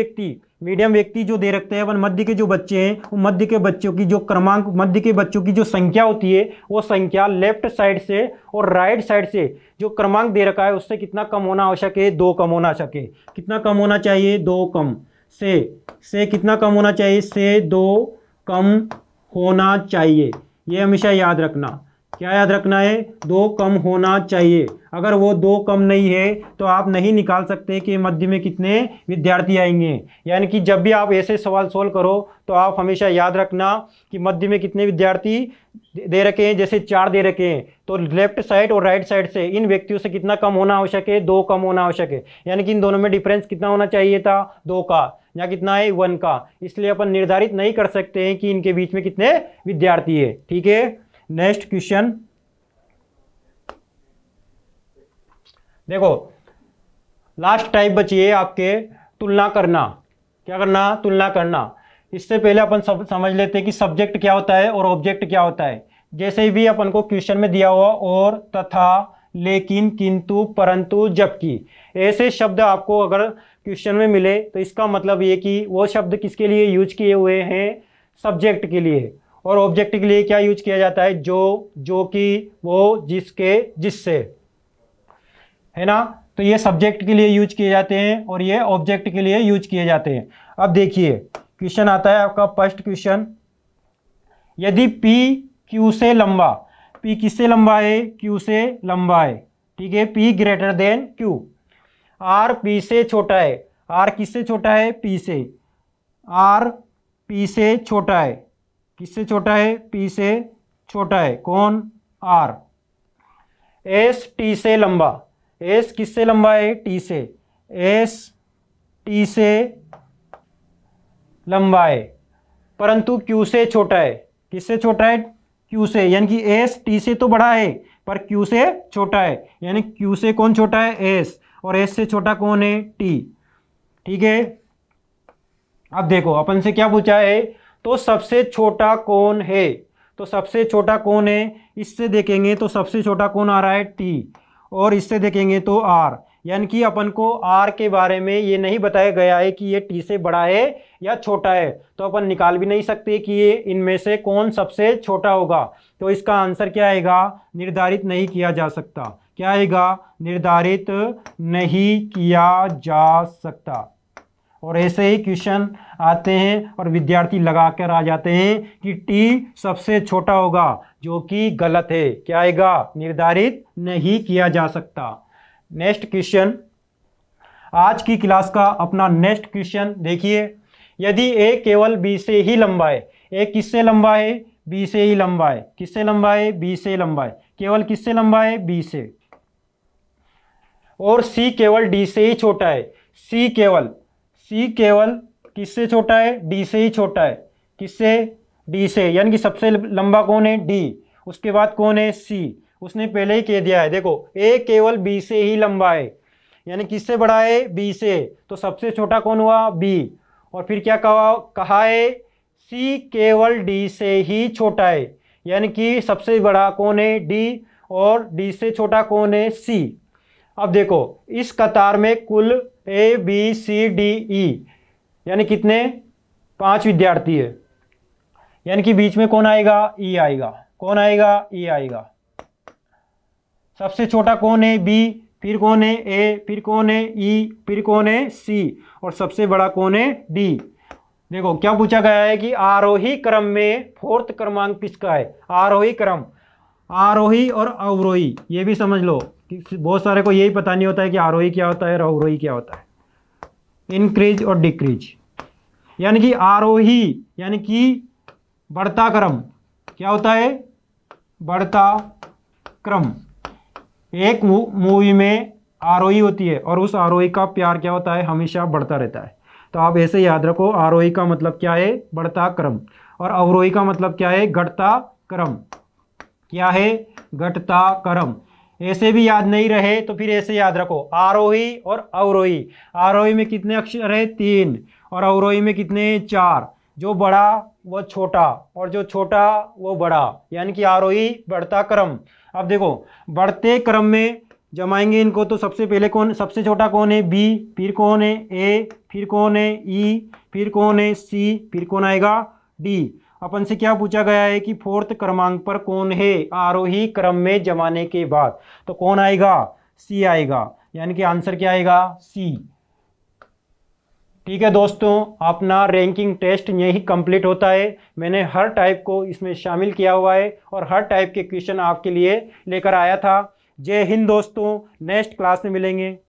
व्यक्ति जो दे रखते हैं अपन मध्य के जो बच्चे हैं वो मध्य के बच्चों की जो क्रमांक मध्य के बच्चों की जो संख्या होती है वो संख्या लेफ्ट साइड से और राइट साइड से जो क्रमांक दे रखा है उससे कितना कम होना आवश्यक है, 2 कम होना आवश्यक है। कितना कम होना चाहिए 2 कम से कितना कम होना चाहिए, से 2 कम होना चाहिए। ये हमेशा याद रखना, क्या याद रखना है 2 कम होना चाहिए। अगर वो 2 कम नहीं है तो आप नहीं निकाल सकते कि मध्य में कितने विद्यार्थी आएंगे। यानी कि जब भी आप ऐसे सवाल सोल्व करो तो आप हमेशा याद रखना कि मध्य में कितने विद्यार्थी दे रखे हैं, जैसे 4 दे रखे हैं तो लेफ्ट साइड और राइट साइड से इन व्यक्तियों से कितना कम होना आवश्यक है, 2 कम होना आवश्यक है। यानी कि इन दोनों में डिफरेंस कितना होना चाहिए था 2 का, या कितना है 1 का। इसलिए अपन निर्धारित नहीं कर सकते हैं कि इनके बीच में कितने विद्यार्थी है। ठीक है, नेक्स्ट क्वेश्चन देखो, लास्ट टाइप बची है आपके तुलना करना। क्या करना, तुलना करना। इससे पहले अपन समझ लेते हैं कि सब्जेक्ट क्या होता है और ऑब्जेक्ट क्या होता है। जैसे भी अपन को क्वेश्चन में दिया हुआ और तथा लेकिन, किंतु, परंतु, जबकि, ऐसे शब्द आपको अगर क्वेश्चन में मिले तो इसका मतलब ये कि वो शब्द किसके लिए यूज किए हुए हैं, सब्जेक्ट के लिए। और ऑब्जेक्ट के लिए क्या यूज किया जाता है, जो कि, वो, जिसके, जिससे, है ना। तो ये सब्जेक्ट के लिए यूज किए जाते हैं और ये ऑब्जेक्ट के लिए यूज किए जाते हैं। अब देखिए क्वेश्चन आता है आपका फर्स्ट क्वेश्चन, यदि P Q से लंबा, P किससे लंबा है, Q से लंबा है, ठीक है, P greater than Q, R P से छोटा है, R किससे छोटा है, P से, R P से छोटा है, किससे छोटा है, P से छोटा है, कौन, R, S T से लंबा, S किससे लंबा है, T से, S T से लंबा है, परंतु Q से छोटा है, किससे छोटा है, Q से, यानी कि S T से तो बड़ा है पर Q से छोटा है, यानी Q से कौन छोटा है, S, और S से छोटा कौन है, T, ठीक है। अब देखो अपन से क्या पूछा है, तो सबसे छोटा कौन है, तो सबसे छोटा कौन है, इससे देखेंगे तो सबसे छोटा कौन आ रहा है, T, और इससे देखेंगे तो R, यानी कि अपन को R के बारे में ये नहीं बताया गया है कि ये T से बड़ा है या छोटा है, तो अपन निकाल भी नहीं सकते कि ये इनमें से कौन सबसे छोटा होगा। तो इसका आंसर क्या आएगा, निर्धारित नहीं किया जा सकता, क्या आएगा, निर्धारित नहीं किया जा सकता। और ऐसे ही क्वेश्चन आते हैं और विद्यार्थी लगा कर आ जाते हैं कि T सबसे छोटा होगा, जो कि गलत है, क्या आएगा, निर्धारित नहीं किया जा सकता। नेक्स्ट क्वेश्चन, आज की क्लास का अपना नेक्स्ट क्वेश्चन देखिए, यदि A केवल B से ही लंबा है, A किससे लंबा है, B से ही लंबा है, किससे लंबा है, B से लंबा है, केवल किससे लंबा है, B से, और C केवल D से ही छोटा है, C केवल किससे छोटा है, D से ही छोटा है, किससे, D से, यानी कि सबसे लंबा कौन है, D, उसके बाद कौन है, C, उसने पहले ही कह दिया है, देखो A केवल B से ही लंबा है, यानी किससे बड़ा है, B से, तो सबसे छोटा कौन हुआ, B, और फिर क्या कहा है, C केवल D से ही छोटा है, यानी कि सबसे बड़ा कौन है, D, और D से छोटा कौन है, C। अब देखो इस कतार में कुल A B C D E यानी कितने, 5 विद्यार्थी है, यानी कि बीच में कौन आएगा, E आएगा, कौन आएगा, E आएगा। सबसे छोटा कौन है, B, फिर कौन है, A, फिर कौन है, E, फिर कौन है, C, और सबसे बड़ा कौन है, D। देखो क्या पूछा गया है कि आरोही क्रम में फोर्थ क्रमांक किसका है, आरोही क्रम, आरोही और अवरोही, ये भी समझ लो कि बहुत सारे को यही पता नहीं होता है कि आरोही क्या होता है और अवरोही क्या होता है, इंक्रीज और डिक्रीज, यानी कि आरोही यानी कि बढ़ता क्रम, क्या होता है, बढ़ता क्रम। एक मूवी में आरोही होती है और उस आरोही का प्यार क्या होता है, हमेशा बढ़ता रहता है। तो आप ऐसे याद रखो, आरोही का मतलब क्या है, बढ़ता क्रम, और अवरोही का मतलब क्या है, घटता क्रम, क्या है, घटता क्रम। ऐसे भी याद नहीं रहे तो फिर ऐसे याद रखो, आरोही और अवरोही, आरोही में कितने अक्षर है, 3, और अवरोही में कितने, 4, जो बड़ा वो छोटा और जो छोटा वो बड़ा, यानी कि आरोही बढ़ता क्रम। अब देखो बढ़ते क्रम में जमाएंगे इनको, तो सबसे पहले कौन, सबसे छोटा कौन है, B, फिर कौन है, A, फिर कौन है, E, फिर कौन है, C, फिर कौन आएगा, D। अपन से क्या पूछा गया है कि फोर्थ क्रमांक पर कौन है आरोही क्रम में जमाने के बाद, तो कौन आएगा, C आएगा, यानी कि आंसर क्या आएगा, C। ठीक है दोस्तों, अपना रैंकिंग टेस्ट यही कंप्लीट होता है। मैंने हर टाइप को इसमें शामिल किया हुआ है और हर टाइप के क्वेश्चन आपके लिए लेकर आया था। जय हिंद दोस्तों, नेक्स्ट क्लास में मिलेंगे।